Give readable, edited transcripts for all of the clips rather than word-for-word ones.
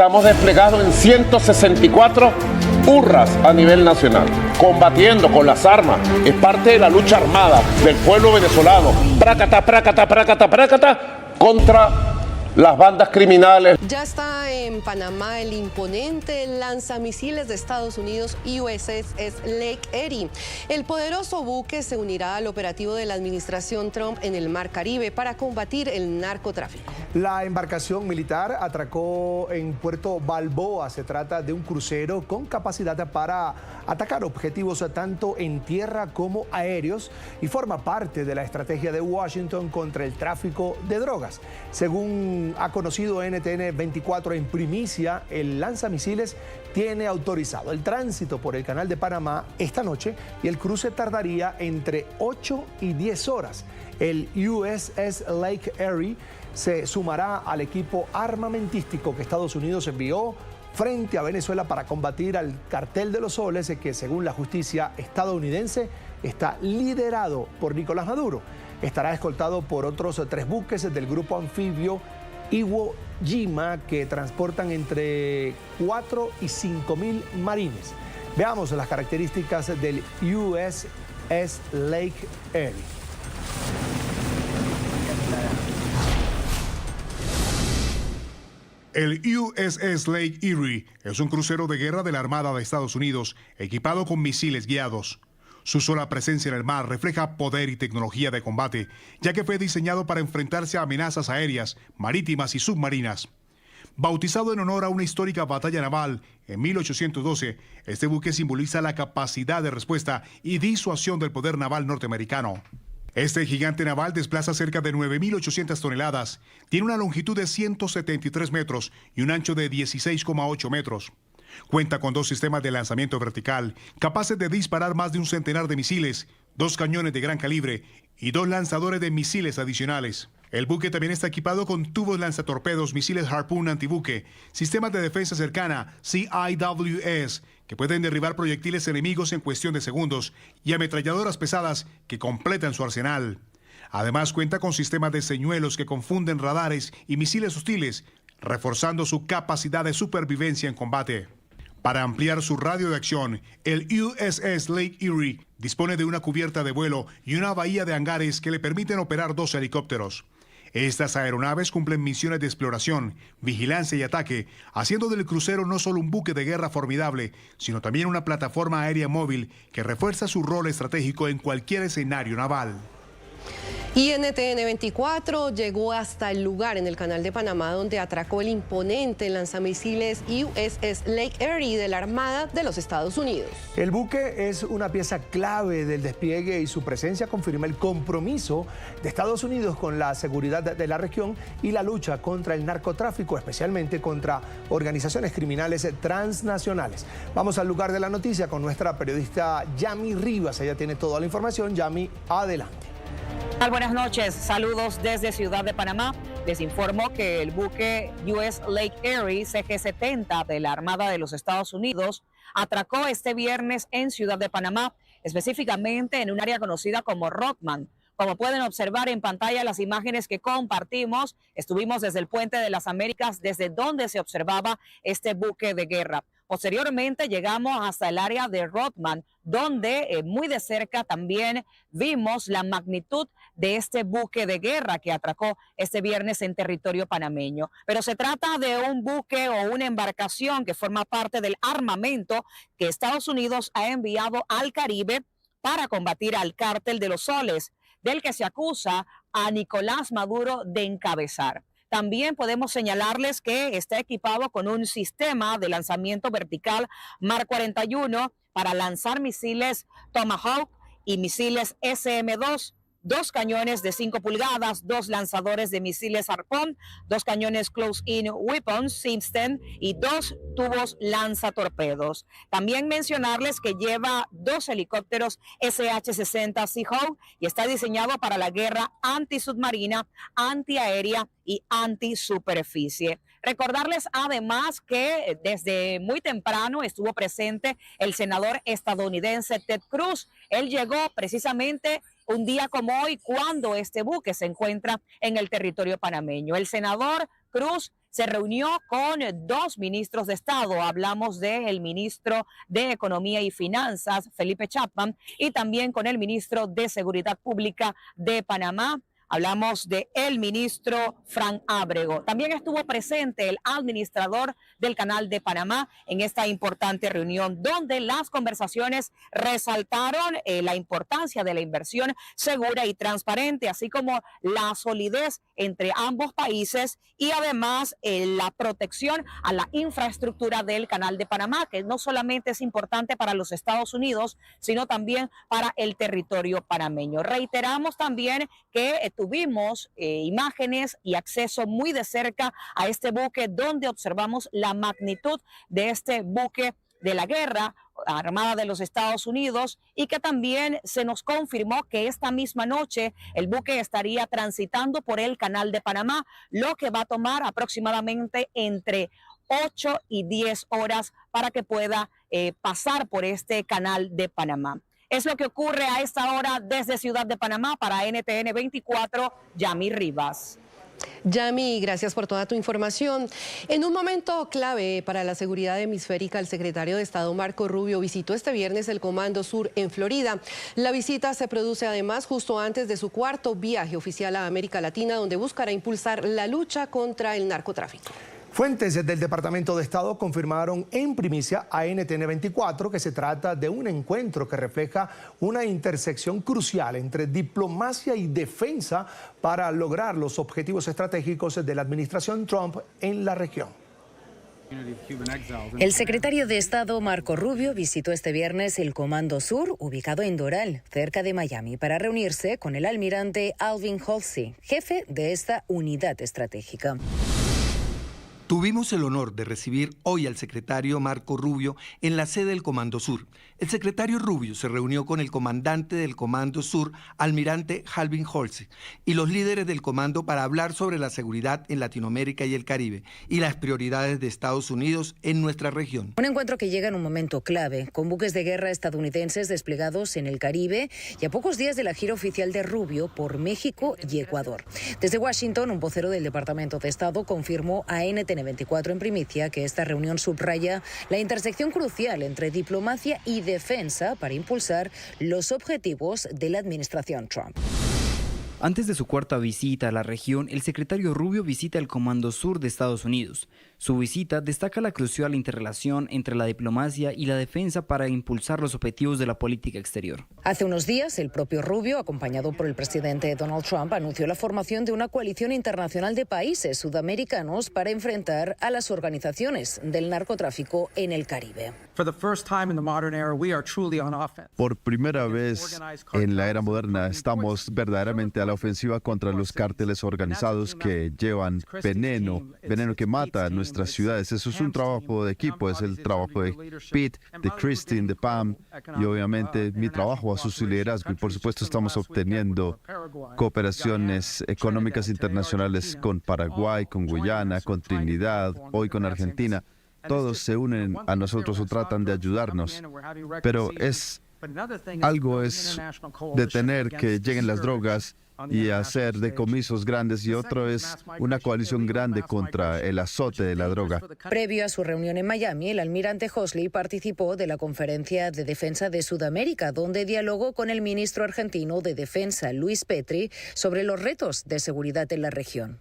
Estamos desplegados en 164 URRAs a nivel nacional, combatiendo con las armas. Es parte de la lucha armada del pueblo venezolano. Prácata, prácata, prácata, prácata, contra las bandas criminales. Ya está en Panamá el imponente lanzamisiles de Estados Unidos USS Lake Erie. El poderoso buque se unirá al operativo de la administración Trump en el Mar Caribe para combatir el narcotráfico. La embarcación militar atracó en Puerto Balboa. Se trata de un crucero con capacidad para atacar objetivos tanto en tierra como aéreos y forma parte de la estrategia de Washington contra el tráfico de drogas. Según ha conocido NTN 24 en primicia, el lanzamisiles tiene autorizado el tránsito por el Canal de Panamá esta noche y el cruce tardaría entre 8 y 10 horas. El USS Lake Erie se sumará al equipo armamentístico que Estados Unidos envió frente a Venezuela para combatir al cartel de los soles, que según la justicia estadounidense está liderado por Nicolás Maduro. Estará escoltado por otros 3 buques del grupo anfibio Iwo Jima que transportan entre 4 y 5 mil marines. Veamos las características del USS Lake Erie. El USS Lake Erie es un crucero de guerra de la Armada de Estados Unidos equipado con misiles guiados. Su sola presencia en el mar refleja poder y tecnología de combate, ya que fue diseñado para enfrentarse a amenazas aéreas, marítimas y submarinas. Bautizado en honor a una histórica batalla naval en 1812, este buque simboliza la capacidad de respuesta y disuasión del poder naval norteamericano. Este gigante naval desplaza cerca de 9.800 toneladas, tiene una longitud de 173 metros y un ancho de 16,8 metros. Cuenta con 2 sistemas de lanzamiento vertical, capaces de disparar más de un centenar de misiles, 2 cañones de gran calibre y 2 lanzadores de misiles adicionales. El buque también está equipado con tubos lanzatorpedos, misiles Harpoon antibuque, sistemas de defensa cercana, CIWS, que pueden derribar proyectiles enemigos en cuestión de segundos, y ametralladoras pesadas que completan su arsenal. Además cuenta con sistemas de señuelos que confunden radares y misiles hostiles, reforzando su capacidad de supervivencia en combate. Para ampliar su radio de acción, el USS Lake Erie dispone de una cubierta de vuelo y una bahía de hangares que le permiten operar 2 helicópteros. Estas aeronaves cumplen misiones de exploración, vigilancia y ataque, haciendo del crucero no solo un buque de guerra formidable, sino también una plataforma aérea móvil que refuerza su rol estratégico en cualquier escenario naval. Y NTN 24 llegó hasta el lugar en el Canal de Panamá donde atracó el imponente lanzamisiles USS Lake Erie de la Armada de los Estados Unidos. El buque es una pieza clave del despliegue y su presencia confirma el compromiso de Estados Unidos con la seguridad de la región y la lucha contra el narcotráfico, especialmente contra organizaciones criminales transnacionales. Vamos al lugar de la noticia con nuestra periodista Yami Rivas. Ella tiene toda la información. Yami, adelante. Buenas noches, saludos desde Ciudad de Panamá. Les informo que el buque US Lake Erie CG-70 de la Armada de los Estados Unidos atracó este viernes en Ciudad de Panamá, específicamente en un área conocida como Rodman. Como pueden observar en pantalla las imágenes que compartimos, estuvimos desde el Puente de las Américas, desde donde se observaba este buque de guerra. Posteriormente llegamos hasta el área de Rodman, donde muy de cerca también vimos la magnitud de este buque de guerra que atracó este viernes en territorio panameño. Pero se trata de un buque o una embarcación que forma parte del armamento que Estados Unidos ha enviado al Caribe para combatir al cártel de los soles, del que se acusa a Nicolás Maduro de encabezar. También podemos señalarles que está equipado con un sistema de lanzamiento vertical Mark 41 para lanzar misiles Tomahawk y misiles SM-2, 2 cañones de 5 pulgadas, 2 lanzadores de misiles Harpoon, 2 cañones Close-In Weapons Simpson y 2 tubos lanzatorpedos. También mencionarles que lleva 2 helicópteros SH-60 Seahawk y está diseñado para la guerra antisubmarina, antiaérea y antisuperficie. Recordarles además que desde muy temprano estuvo presente el senador estadounidense Ted Cruz. Él llegó precisamente un día como hoy, cuando este buque se encuentra en el territorio panameño. El senador Cruz se reunió con 2 ministros de Estado. Hablamos del ministro de Economía y Finanzas, Felipe Chapman, y también con el ministro de Seguridad Pública de Panamá. Hablamos del ministro Frank Ábrego. También estuvo presente el administrador del Canal de Panamá en esta importante reunión, donde las conversaciones resaltaron la importancia de la inversión segura y transparente, así como la solidez entre ambos países y además la protección a la infraestructura del Canal de Panamá, que no solamente es importante para los Estados Unidos, sino también para el territorio panameño. Reiteramos también que tuvimos imágenes y acceso muy de cerca a este buque, donde observamos la magnitud de este buque de la guerra armada de los Estados Unidos, y que también se nos confirmó que esta misma noche el buque estaría transitando por el Canal de Panamá, lo que va a tomar aproximadamente entre 8 y 10 horas para que pueda pasar por este Canal de Panamá. Es lo que ocurre a esta hora desde Ciudad de Panamá. Para NTN 24, Yami Rivas. Yami, gracias por toda tu información. En un momento clave para la seguridad hemisférica, el secretario de Estado Marco Rubio visitó este viernes el Comando Sur en Florida. La visita se produce además justo antes de su 4º viaje oficial a América Latina, donde buscará impulsar la lucha contra el narcotráfico. Fuentes del Departamento de Estado confirmaron en primicia a NTN 24 que se trata de un encuentro que refleja una intersección crucial entre diplomacia y defensa para lograr los objetivos estratégicos de la administración Trump en la región. El secretario de Estado Marco Rubio visitó este viernes el Comando Sur, ubicado en Doral, cerca de Miami, para reunirse con el almirante Alvin Halsey, jefe de esta unidad estratégica. Tuvimos el honor de recibir hoy al secretario Marco Rubio en la sede del Comando Sur. El secretario Rubio se reunió con el comandante del Comando Sur, almirante Alvin Halsey, y los líderes del comando para hablar sobre la seguridad en Latinoamérica y el Caribe y las prioridades de Estados Unidos en nuestra región. Un encuentro que llega en un momento clave, con buques de guerra estadounidenses desplegados en el Caribe y a pocos días de la gira oficial de Rubio por México y Ecuador. Desde Washington, un vocero del Departamento de Estado confirmó a NTN 24 en primicia que esta reunión subraya la intersección crucial entre diplomacia y defensa para impulsar los objetivos de la administración Trump. Antes de su 4ª visita a la región, el secretario Rubio visita el Comando Sur de Estados Unidos. Su visita destaca la crucial interrelación entre la diplomacia y la defensa para impulsar los objetivos de la política exterior. Hace unos días, el propio Rubio, acompañado por el presidente Donald Trump, anunció la formación de una coalición internacional de países sudamericanos para enfrentar a las organizaciones del narcotráfico en el Caribe. Por primera vez en la era moderna estamos verdaderamente a la ofensiva contra los cárteles organizados que llevan veneno que mata a nuestras ciudades. Eso es un trabajo de equipo, es el trabajo de Pete, de Christine, de Pam y obviamente mi trabajo a su liderazgo. Y por supuesto estamos obteniendo cooperaciones económicas internacionales con Paraguay, con Guyana, con Trinidad, hoy con Argentina. Todos se unen a nosotros o tratan de ayudarnos, pero algo es detener que lleguen las drogas y hacer decomisos grandes, y otro es una coalición grande contra el azote de la droga. Previo a su reunión en Miami, el almirante Halsey participó de la Conferencia de Defensa de Sudamérica, donde dialogó con el ministro argentino de Defensa, Luis Petri, sobre los retos de seguridad en la región.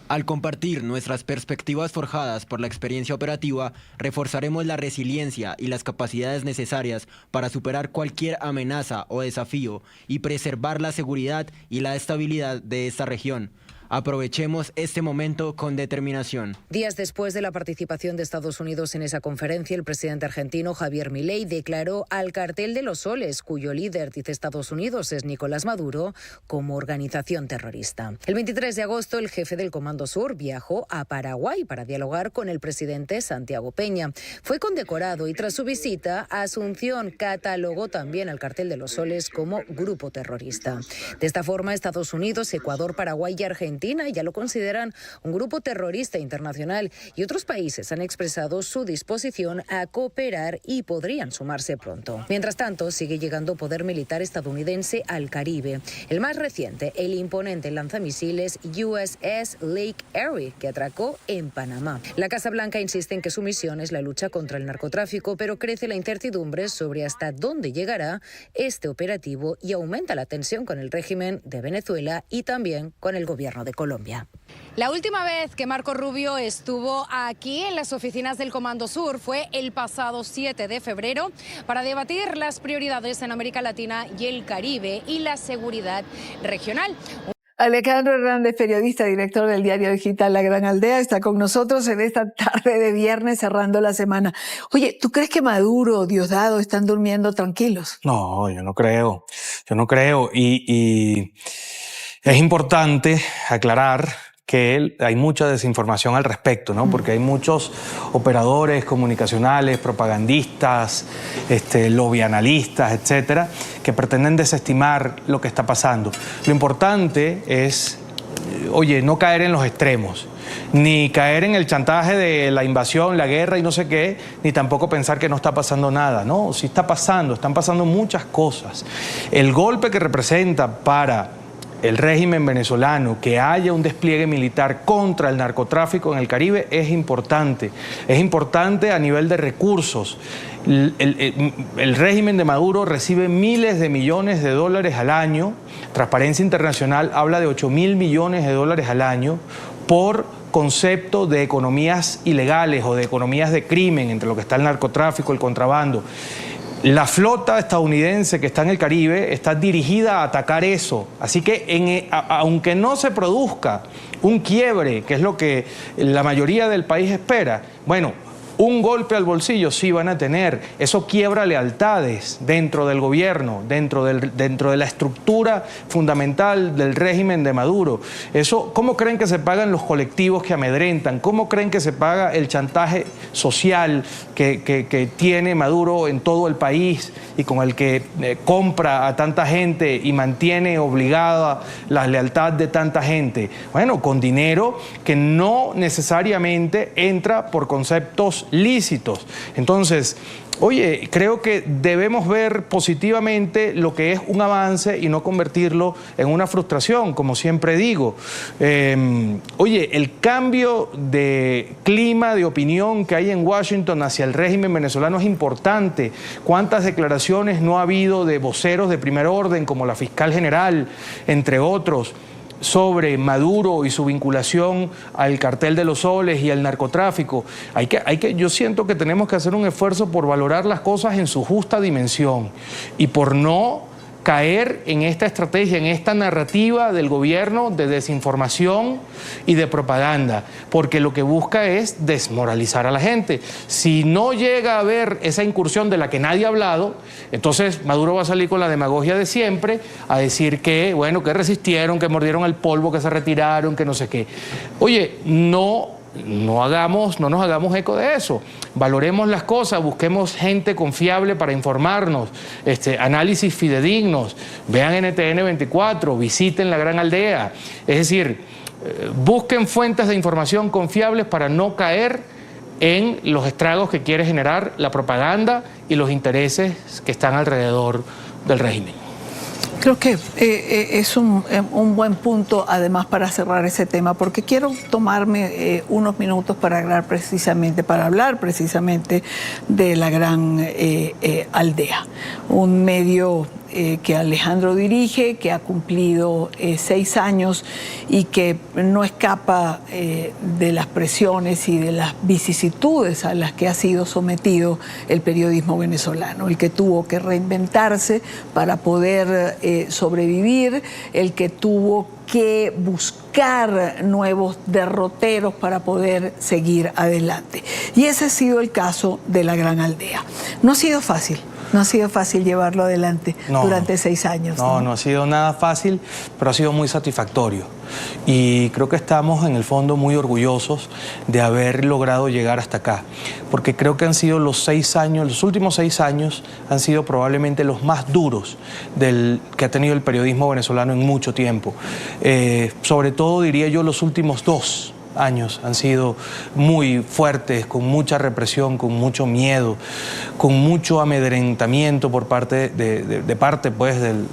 Al compartir nuestras perspectivas forjadas por la experiencia operativa, reforzaremos la resiliencia y las capacidades necesarias para superar cualquier amenaza o desafío y preservar la seguridad y la estabilidad de esta región. Aprovechemos este momento con determinación. Días después de la participación de Estados Unidos en esa conferencia, el presidente argentino Javier Milei declaró al Cartel de los Soles, cuyo líder, dice Estados Unidos, es Nicolás Maduro, como organización terrorista. El 23 de agosto, el jefe del Comando Sur viajó a Paraguay para dialogar con el presidente Santiago Peña. Fue condecorado y tras su visita, Asunción catalogó también al Cartel de los Soles como grupo terrorista. De esta forma, Estados Unidos, Ecuador, Paraguay y Argentina Argentina ya lo consideran un grupo terrorista internacional y otros países han expresado su disposición a cooperar y podrían sumarse pronto. Mientras tanto, sigue llegando poder militar estadounidense al Caribe. El más reciente, el imponente lanzamisiles USS Lake Erie, que atracó en Panamá. La Casa Blanca insiste en que su misión es la lucha contra el narcotráfico, pero crece la incertidumbre sobre hasta dónde llegará este operativo y aumenta la tensión con el régimen de Venezuela y también con el gobierno de Colombia. La última vez que Marco Rubio estuvo aquí en las oficinas del Comando Sur fue el pasado 7 de febrero para debatir las prioridades en América Latina y el Caribe y la seguridad regional. Alejandro Hernández, periodista, director del diario digital La Gran Aldea, está con nosotros en esta tarde de viernes cerrando la semana. Oye, ¿tú crees que Maduro, Diosdado están durmiendo tranquilos? No, yo no creo. Y es importante aclarar que hay mucha desinformación al respecto, ¿no? Porque hay muchos operadores comunicacionales, propagandistas, lobbyanalistas, etcétera, que pretenden desestimar lo que está pasando. Lo importante es, no caer en los extremos, ni caer en el chantaje de la invasión, la guerra y no sé qué, ni tampoco pensar que no está pasando nada. No, sí está pasando, están pasando muchas cosas. El golpe que representa para el régimen venezolano que haya un despliegue militar contra el narcotráfico en el Caribe es importante. Es importante a nivel de recursos. El régimen de Maduro recibe miles de millones de dólares al año. Transparencia Internacional habla de 8.000 millones de dólares al año por concepto de economías ilegales o de economías de crimen, entre lo que está el narcotráfico, el contrabando. La flota estadounidense que está en el Caribe está dirigida a atacar eso. Así que aunque no se produzca un quiebre, que es lo que la mayoría del país espera, un golpe al bolsillo sí van a tener. Eso quiebra lealtades dentro del gobierno, dentro de la estructura fundamental del régimen de Maduro. Eso, ¿cómo creen que se pagan los colectivos que amedrentan? ¿Cómo creen que se paga el chantaje social que tiene Maduro en todo el país y con el que compra a tanta gente y mantiene obligada la lealtad de tanta gente? Bueno, con dinero que no necesariamente entra por conceptos lícitos. Entonces, creo que debemos ver positivamente lo que es un avance y no convertirlo en una frustración, como siempre digo. El cambio de clima, de opinión que hay en Washington hacia el régimen venezolano es importante. ¿Cuántas declaraciones no ha habido de voceros de primer orden, como la fiscal general, entre otros, sobre Maduro y su vinculación al cartel de los soles y al narcotráfico? Yo siento que tenemos que hacer un esfuerzo por valorar las cosas en su justa dimensión y por no caer en esta estrategia, en esta narrativa del gobierno de desinformación y de propaganda, porque lo que busca es desmoralizar a la gente. Si no llega a haber esa incursión de la que nadie ha hablado, entonces Maduro va a salir con la demagogia de siempre a decir que resistieron, que mordieron el polvo, que se retiraron, que no sé qué. No nos hagamos eco de eso. Valoremos las cosas, busquemos gente confiable para informarnos, análisis fidedignos, vean NTN 24, visiten La Gran Aldea. Es decir, busquen fuentes de información confiables para no caer en los estragos que quiere generar la propaganda y los intereses que están alrededor del régimen. Creo que es un buen punto, además, para cerrar ese tema, porque quiero tomarme unos minutos para hablar precisamente de La Gran Aldea, un medio que Alejandro dirige, que ha cumplido 6 años y que no escapa de las presiones y de las vicisitudes a las que ha sido sometido el periodismo venezolano, el que tuvo que reinventarse para poder sobrevivir, el que tuvo que buscar nuevos derroteros para poder seguir adelante. Y ese ha sido el caso de La Gran Aldea. No ha sido fácil. No ha sido fácil llevarlo adelante durante 6 años. No ha sido nada fácil, pero ha sido muy satisfactorio. Y creo que estamos en el fondo muy orgullosos de haber logrado llegar hasta acá, porque creo que han sido los últimos 6 años han sido probablemente los más duros que ha tenido el periodismo venezolano en mucho tiempo. Sobre todo, diría yo, los últimos 2 años han sido muy fuertes, con mucha represión, con mucho miedo, con mucho amedrentamiento por parte del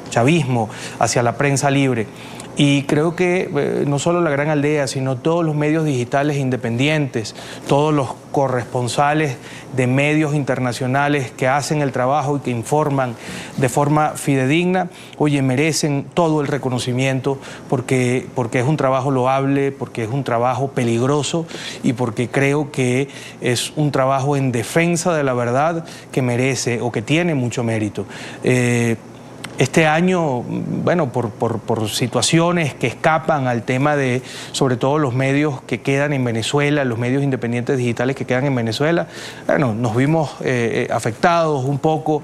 chavismo hacia la prensa libre. Y creo que no solo La Gran Aldea, sino todos los medios digitales independientes, todos los corresponsales de medios internacionales que hacen el trabajo y que informan de forma fidedigna, merecen todo el reconocimiento porque es un trabajo loable, porque es un trabajo peligroso y porque creo que es un trabajo en defensa de la verdad que merece o que tiene mucho mérito. Este año, bueno, por situaciones que escapan al tema de, sobre todo, los medios que quedan en Venezuela, los medios independientes digitales que quedan en Venezuela, bueno, nos vimos afectados un poco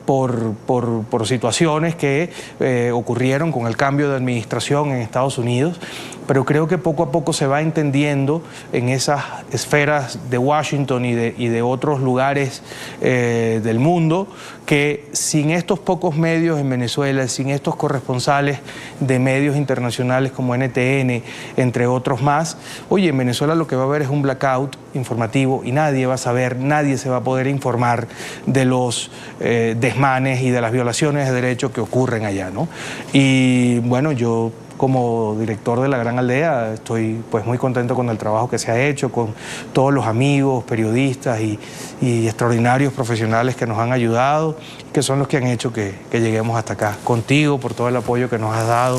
por situaciones que ocurrieron con el cambio de administración en Estados Unidos, pero creo que poco a poco se va entendiendo en esas esferas de Washington y de otros lugares del mundo que sin estos pocos medios en Venezuela, sin estos corresponsales de medios internacionales como NTN, entre otros más, en Venezuela lo que va a haber es un blackout informativo y nadie va a saber, nadie se va a poder informar de los desmanes y de las violaciones de derechos que ocurren allá, ¿no? Y bueno, yo como director de La Gran Aldea estoy pues muy contento con el trabajo que se ha hecho, con todos los amigos, periodistas y extraordinarios profesionales que nos han ayudado, que son los que han hecho que lleguemos hasta acá. Contigo por todo el apoyo que nos has dado.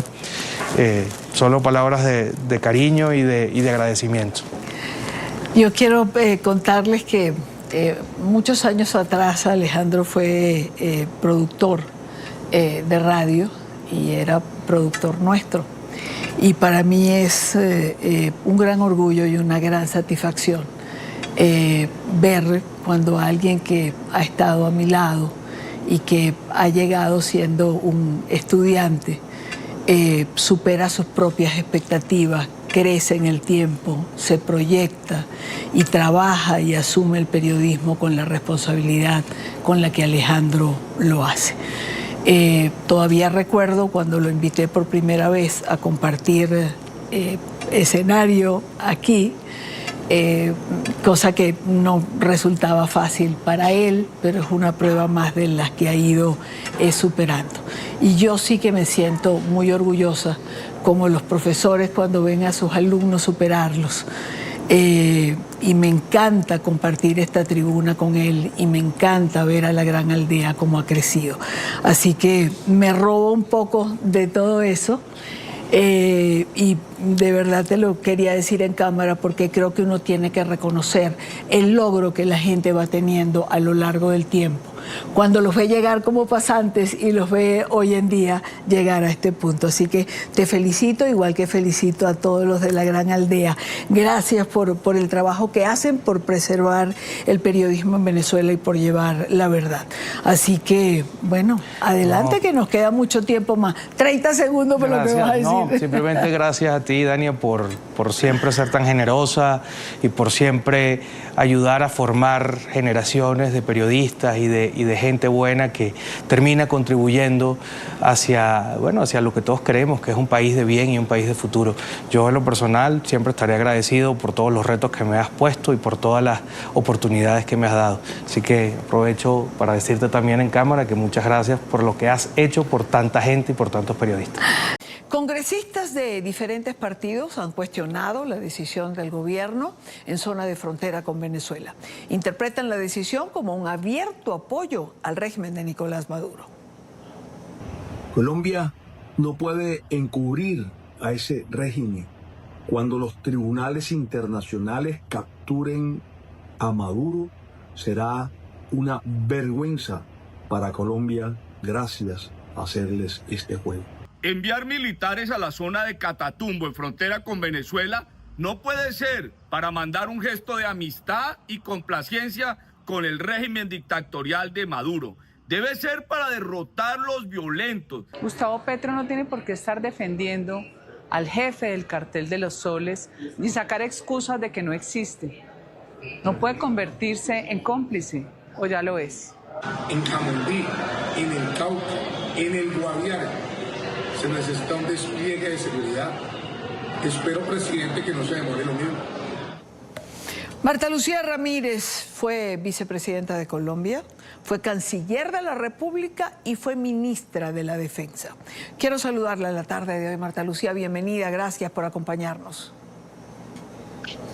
Solo palabras de cariño y de agradecimiento. Yo quiero contarles que muchos años atrás Alejandro fue productor de radio y era productor nuestro. Y para mí es un gran orgullo y una gran satisfacción ver cuando alguien que ha estado a mi lado y que ha llegado siendo un estudiante supera sus propias expectativas, crece en el tiempo, se proyecta y trabaja y asume el periodismo con la responsabilidad con la que Alejandro lo hace. Todavía recuerdo cuando lo invité por primera vez a compartir escenario aquí, cosa que no resultaba fácil para él, pero es una prueba más de las que ha ido superando. Y yo sí que me siento muy orgullosa, como los profesores cuando ven a sus alumnos superarlos. Y me encanta compartir esta tribuna con él y me encanta ver a La Gran Aldea cómo ha crecido. Así que me robo un poco de todo eso y de verdad te lo quería decir en cámara porque creo que uno tiene que reconocer el logro que la gente va teniendo a lo largo del tiempo, cuando los ve llegar como pasantes y los ve hoy en día llegar a este punto. Así que te felicito, igual que felicito a todos los de La Gran Aldea. Gracias por el trabajo que hacen, por preservar el periodismo en Venezuela y por llevar la verdad. Así que, bueno, adelante que nos queda mucho tiempo más. 30 segundos por lo que vas a decir. No, simplemente gracias a ti, Dania, por siempre ser tan generosa y por siempre ayudar a formar generaciones de periodistas y de gente buena que termina contribuyendo hacia lo que todos queremos, que es un país de bien y un país de futuro. Yo en lo personal siempre estaré agradecido por todos los retos que me has puesto y por todas las oportunidades que me has dado. Así que aprovecho para decirte también en cámara que muchas gracias por lo que has hecho por tanta gente y por tantos periodistas. Congresistas de diferentes partidos han cuestionado la decisión del gobierno en zona de frontera con Venezuela. Interpretan la decisión como un abierto apoyo al régimen de Nicolás Maduro. Colombia no puede encubrir a ese régimen. Cuando los tribunales internacionales capturen a Maduro, será una vergüenza para Colombia gracias a hacerles este juego. Enviar militares a la zona de Catatumbo, en frontera con Venezuela, no puede ser para mandar un gesto de amistad y complacencia con el régimen dictatorial de Maduro. Debe ser para derrotar los violentos. Gustavo Petro no tiene por qué estar defendiendo al jefe del cartel de los soles ni sacar excusas de que no existe. No puede convertirse en cómplice, o ya lo es. En Camundí, en el Cauca, en el Guaviare, se necesita un despliegue de seguridad. Espero, presidente, que no se demore lo mismo. Marta Lucía Ramírez fue vicepresidenta de Colombia, fue canciller de la República y fue ministra de la Defensa. Quiero saludarla en la tarde de hoy, Marta Lucía. Bienvenida, gracias por acompañarnos.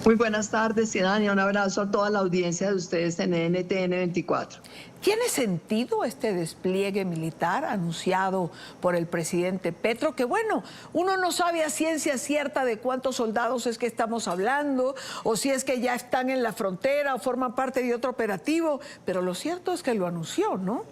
Muy buenas tardes, Idania. Un abrazo a toda la audiencia de ustedes en NTN 24. ¿Tiene sentido este despliegue militar anunciado por el presidente Petro? Que bueno, uno no sabe a ciencia cierta de cuántos soldados es que estamos hablando, o si es que ya están en la frontera o forman parte de otro operativo, pero lo cierto es que lo anunció, ¿no?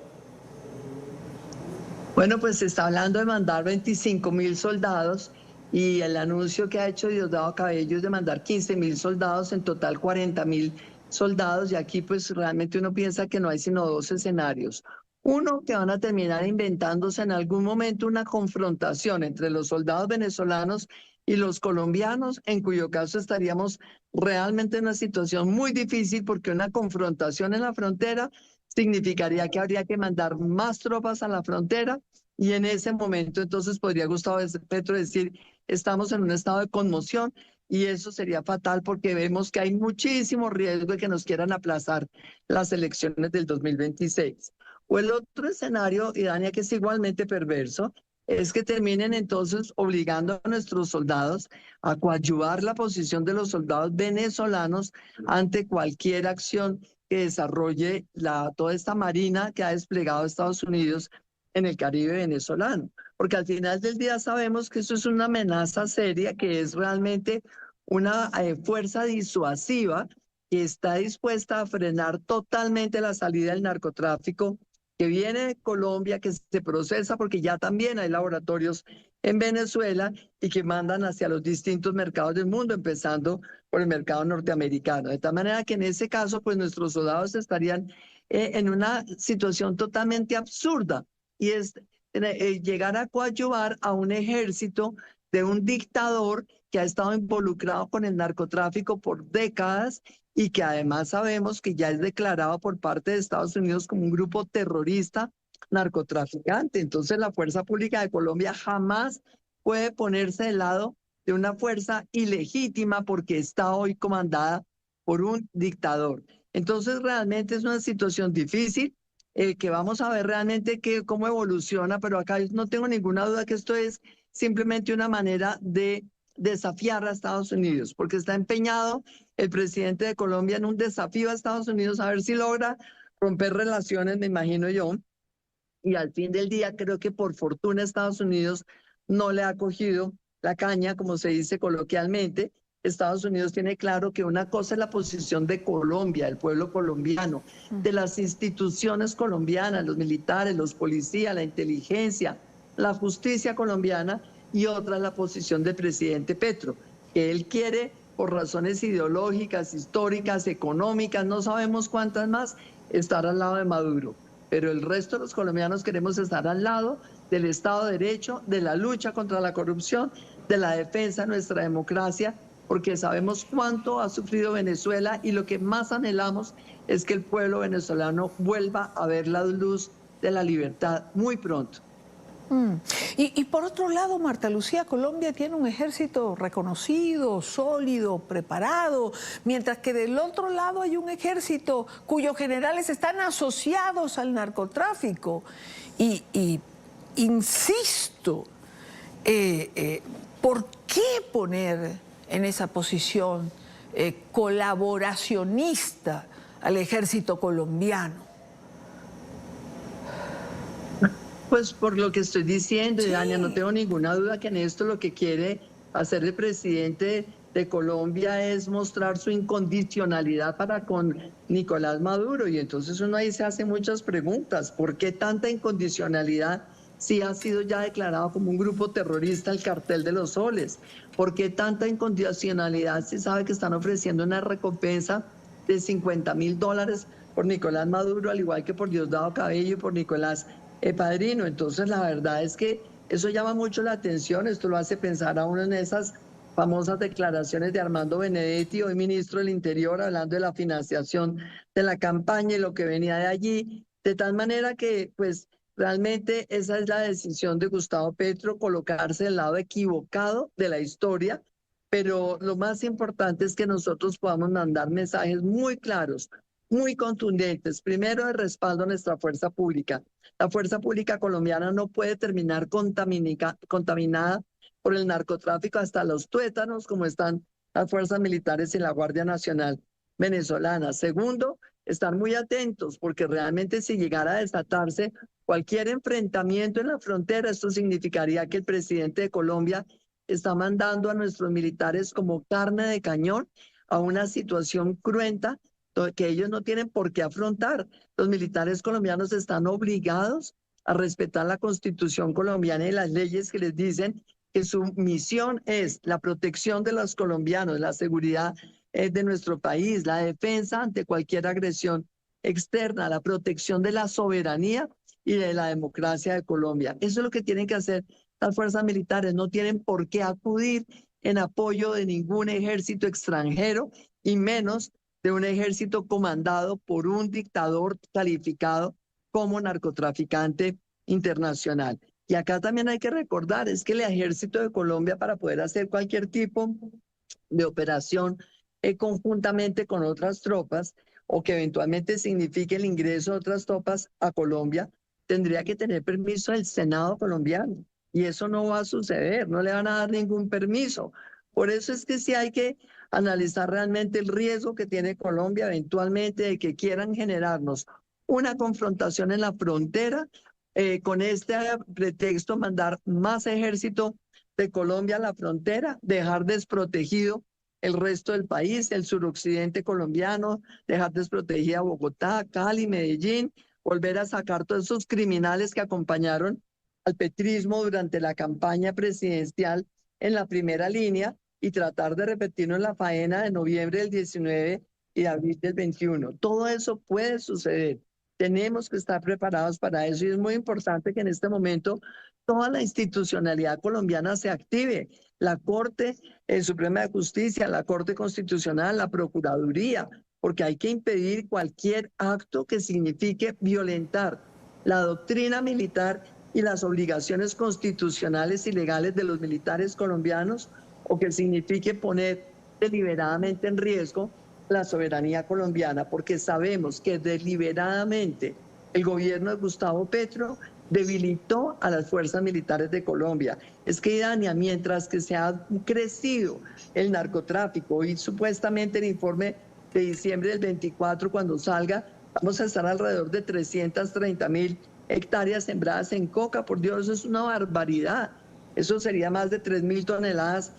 Bueno, pues se está hablando de mandar 25.000 soldados y el anuncio que ha hecho Diosdado Cabello es de mandar 15.000 soldados, en total 40.000 soldados, y aquí pues realmente uno piensa que no hay sino dos escenarios. Uno, que van a terminar inventándose en algún momento una confrontación entre los soldados venezolanos y los colombianos, en cuyo caso estaríamos realmente en una situación muy difícil, porque una confrontación en la frontera significaría que habría que mandar más tropas a la frontera, y en ese momento entonces podría Gustavo Petro decir: estamos en un estado de conmoción, y eso sería fatal porque vemos que hay muchísimo riesgo de que nos quieran aplazar las elecciones del 2026. O el otro escenario, Idania, que es igualmente perverso, es que terminen entonces obligando a nuestros soldados a coadyuvar la posición de los soldados venezolanos ante cualquier acción que desarrolle toda esta marina que ha desplegado Estados Unidos en el Caribe venezolano. Porque al final del día sabemos que eso es una amenaza seria, que es realmente una fuerza disuasiva que está dispuesta a frenar totalmente la salida del narcotráfico que viene de Colombia, que se procesa porque ya también hay laboratorios en Venezuela y que mandan hacia los distintos mercados del mundo, empezando por el mercado norteamericano. De tal manera que en ese caso, pues nuestros soldados estarían en una situación totalmente absurda, y es llegar a coadyuvar a un ejército de un dictador que ha estado involucrado con el narcotráfico por décadas y que además sabemos que ya es declarado por parte de Estados Unidos como un grupo terrorista narcotraficante. Entonces la fuerza pública de Colombia jamás puede ponerse del lado de una fuerza ilegítima porque está hoy comandada por un dictador. Entonces realmente es una situación difícil, que vamos a ver realmente cómo evoluciona, pero acá no tengo ninguna duda que esto es simplemente una manera de desafiar a Estados Unidos, porque está empeñado el presidente de Colombia en un desafío a Estados Unidos a ver si logra romper relaciones, me imagino yo, y al fin del día creo que por fortuna Estados Unidos no le ha cogido la caña, como se dice coloquialmente. Estados Unidos tiene claro que una cosa es la posición de Colombia, del pueblo colombiano, de las instituciones colombianas, los militares, los policías, la inteligencia, la justicia colombiana, y otra es la posición del presidente Petro, que él quiere, por razones ideológicas, históricas, económicas, no sabemos cuántas más, estar al lado de Maduro. Pero el resto de los colombianos queremos estar al lado del Estado de Derecho, de la lucha contra la corrupción, de la defensa de nuestra democracia, porque sabemos cuánto ha sufrido Venezuela, y lo que más anhelamos es que el pueblo venezolano vuelva a ver la luz de la libertad muy pronto. Y por otro lado, Marta Lucía, Colombia tiene un ejército reconocido, sólido, preparado, mientras que del otro lado hay un ejército cuyos generales están asociados al narcotráfico. Y insisto, ¿por qué poner en esa posición colaboracionista al ejército colombiano? Pues por lo que estoy diciendo, sí. Idania, no tengo ninguna duda que en esto lo que quiere hacer el presidente de Colombia es mostrar su incondicionalidad para con Nicolás Maduro, y entonces uno ahí se hace muchas preguntas. ¿Por qué tanta incondicionalidad si ha sido ya declarado como un grupo terrorista el Cartel de los Soles? ¿Por qué tanta incondicionalidad si sabe que están ofreciendo una recompensa de $50.000 por Nicolás Maduro, al igual que por Diosdado Cabello y por Nicolás Padrino. Entonces, la verdad es que eso llama mucho la atención, esto lo hace pensar a uno en esas famosas declaraciones de Armando Benedetti, hoy ministro del Interior, hablando de la financiación de la campaña y lo que venía de allí, de tal manera que, pues, realmente esa es la decisión de Gustavo Petro, colocarse del lado equivocado de la historia, pero lo más importante es que nosotros podamos mandar mensajes muy claros, muy contundentes, primero de respaldo a nuestra fuerza pública. La fuerza pública colombiana no puede terminar contaminada por el narcotráfico hasta los tuétanos, como están las fuerzas militares y la Guardia Nacional venezolana. Segundo, estar muy atentos, porque realmente si llegara a desatarse cualquier enfrentamiento en la frontera, esto significaría que el presidente de Colombia está mandando a nuestros militares como carne de cañón a una situación cruenta que ellos no tienen por qué afrontar. Los militares colombianos están obligados a respetar la Constitución colombiana y las leyes que les dicen que su misión es la protección de los colombianos, la seguridad de nuestro país, la defensa ante cualquier agresión externa, la protección de la soberanía y de la democracia de Colombia. Eso es lo que tienen que hacer las fuerzas militares. No tienen por qué acudir en apoyo de ningún ejército extranjero y menos de un ejército comandado por un dictador calificado como narcotraficante internacional. Y acá también hay que recordar, es que el ejército de Colombia, para poder hacer cualquier tipo de operación conjuntamente con otras tropas, o que eventualmente signifique el ingreso de otras tropas a Colombia, tendría que tener permiso del Senado colombiano. Y eso no va a suceder, no le van a dar ningún permiso. Por eso es que sí hay que analizar realmente el riesgo que tiene Colombia eventualmente de que quieran generarnos una confrontación en la frontera, con este pretexto mandar más ejército de Colombia a la frontera, dejar desprotegido el resto del país, el suroccidente colombiano, dejar desprotegida Bogotá, Cali, Medellín, volver a sacar todos esos criminales que acompañaron al petrismo durante la campaña presidencial en la primera línea y tratar de repetirnos la faena de noviembre del 19 y de abril del 21. Todo eso puede suceder. Tenemos que estar preparados para eso y es muy importante que en este momento toda la institucionalidad colombiana se active. La Corte Suprema de Justicia, la Corte Constitucional, la Procuraduría, porque hay que impedir cualquier acto que signifique violentar la doctrina militar y las obligaciones constitucionales y legales de los militares colombianos o que signifique poner deliberadamente en riesgo la soberanía colombiana, porque sabemos que deliberadamente el gobierno de Gustavo Petro debilitó a las fuerzas militares de Colombia. Es que, Dania, mientras que se ha crecido el narcotráfico y supuestamente el informe de diciembre del 24, cuando salga, vamos a estar alrededor de 330.000 hectáreas sembradas en coca. Por Dios, eso es una barbaridad. Eso sería más de 3.000 toneladas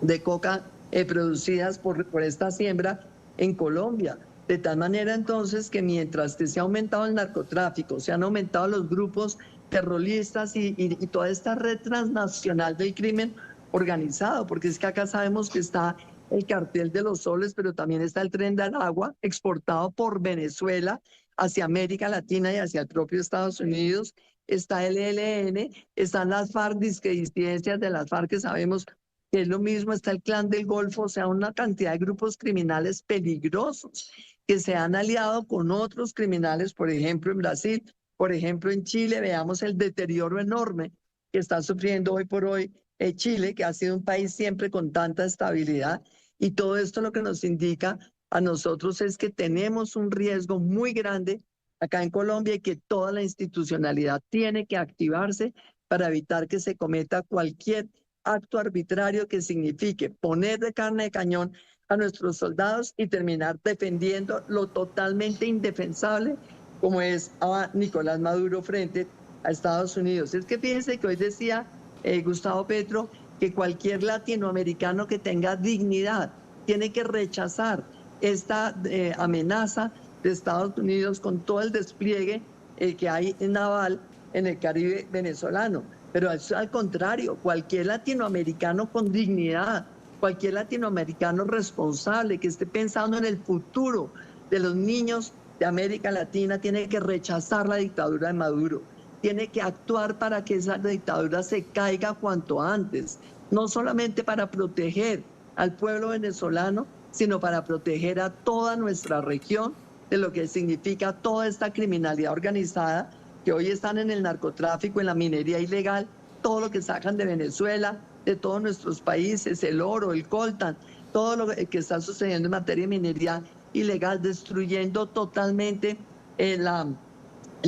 de coca producidas por esta siembra en Colombia. De tal manera entonces que mientras que se ha aumentado el narcotráfico, se han aumentado los grupos terroristas y toda esta red transnacional del crimen organizado, porque es que acá sabemos que está el cartel de los soles, pero también está el Tren de Aragua exportado por Venezuela hacia América Latina y hacia el propio Estados Unidos, está el ELN, están las FARC, disidencias de las FARC que sabemos que es lo mismo, está el Clan del Golfo, o sea, una cantidad de grupos criminales peligrosos que se han aliado con otros criminales, por ejemplo en Brasil, por ejemplo en Chile. Veamos el deterioro enorme que está sufriendo hoy por hoy Chile, que ha sido un país siempre con tanta estabilidad, y todo esto lo que nos indica a nosotros es que tenemos un riesgo muy grande acá en Colombia y que toda la institucionalidad tiene que activarse para evitar que se cometa cualquier acto arbitrario que signifique poner de carne de cañón a nuestros soldados y terminar defendiendo lo totalmente indefensable como es a Nicolás Maduro frente a Estados Unidos. Es que fíjense que hoy decía Gustavo Petro que cualquier latinoamericano que tenga dignidad tiene que rechazar esta amenaza de Estados Unidos con todo el despliegue que hay naval en el Caribe venezolano. Pero al contrario, cualquier latinoamericano con dignidad, cualquier latinoamericano responsable que esté pensando en el futuro de los niños de América Latina tiene que rechazar la dictadura de Maduro, tiene que actuar para que esa dictadura se caiga cuanto antes, no solamente para proteger al pueblo venezolano, sino para proteger a toda nuestra región de lo que significa toda esta criminalidad organizada que hoy están en el narcotráfico, en la minería ilegal, todo lo que sacan de Venezuela, de todos nuestros países, el oro, el coltan, todo lo que está sucediendo en materia de minería ilegal, destruyendo totalmente el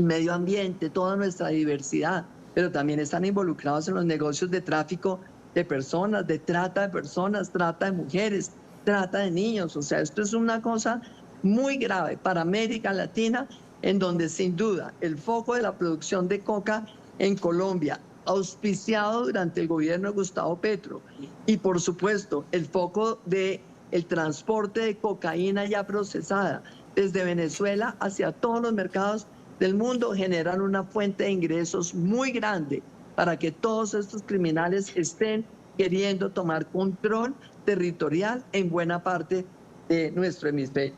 medio ambiente, toda nuestra diversidad, pero también están involucrados en los negocios de tráfico de personas, de trata de personas, trata de mujeres, trata de niños. O sea, esto es una cosa muy grave para América Latina, en donde sin duda el foco de la producción de coca en Colombia, auspiciado durante el gobierno de Gustavo Petro, y por supuesto el foco del transporte de cocaína ya procesada desde Venezuela hacia todos los mercados del mundo, generan una fuente de ingresos muy grande para que todos estos criminales estén queriendo tomar control territorial en buena parte de nuestro hemisferio.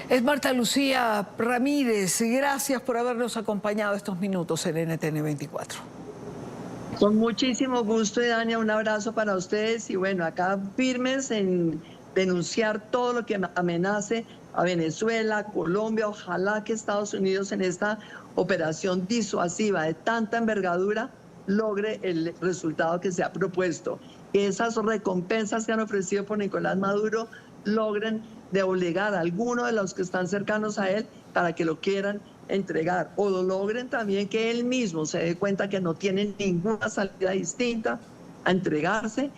Es Marta Lucía Ramírez, gracias por habernos acompañado estos minutos en NTN 24. Con muchísimo gusto, Dania, un abrazo para ustedes y bueno, acá firmes en denunciar todo lo que amenace a Venezuela, Colombia. Ojalá que Estados Unidos en esta operación disuasiva de tanta envergadura logre el resultado que se ha propuesto, que esas recompensas que han ofrecido por Nicolás Maduro logren de obligar a alguno de los que están cercanos a él para que lo quieran entregar, o lo logren también que él mismo se dé cuenta que no tiene ninguna salida distinta a entregarse,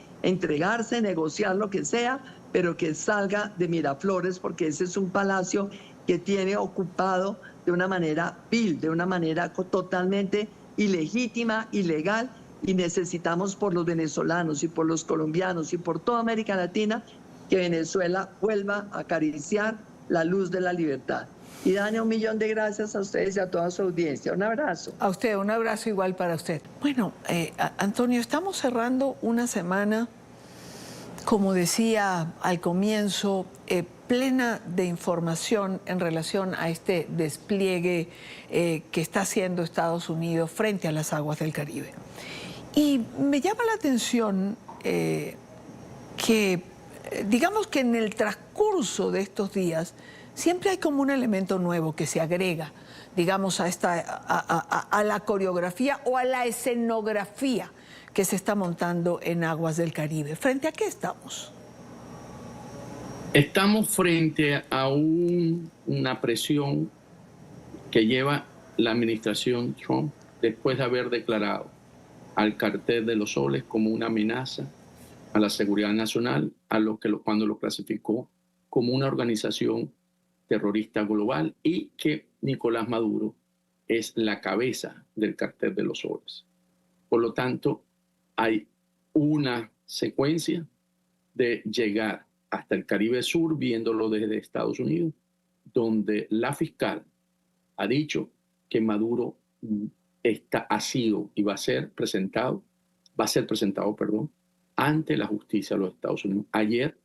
negociar lo que sea, pero que salga de Miraflores, porque ese es un palacio que tiene ocupado de una manera vil, de una manera totalmente ilegítima, ilegal, y necesitamos por los venezolanos y por los colombianos y por toda América Latina que Venezuela vuelva a acariciar la luz de la libertad. Y Dania, 1.000.000 de gracias a ustedes y a toda su audiencia. Un abrazo. A usted, un abrazo igual para usted. Bueno, Antonio, estamos cerrando una semana, como decía al comienzo, plena de información en relación a este despliegue que está haciendo Estados Unidos frente a las aguas del Caribe. Y me llama la atención que, digamos que en el transcurso de estos días, siempre hay como un elemento nuevo que se agrega, digamos, a la coreografía o a la escenografía que se está montando en aguas del Caribe. ¿Frente a qué estamos? Estamos frente a una presión que lleva la administración Trump después de haber declarado al Cartel de los Soles como una amenaza a la seguridad nacional, cuando lo clasificó como una organización terrorista global, y que Nicolás Maduro es la cabeza del Cartel de los Soles. Por lo tanto, hay una secuencia de llegar hasta el Caribe Sur, viéndolo desde Estados Unidos, donde la fiscal ha dicho que Maduro ha sido y va a ser presentado, ante la justicia de los Estados Unidos. Ayer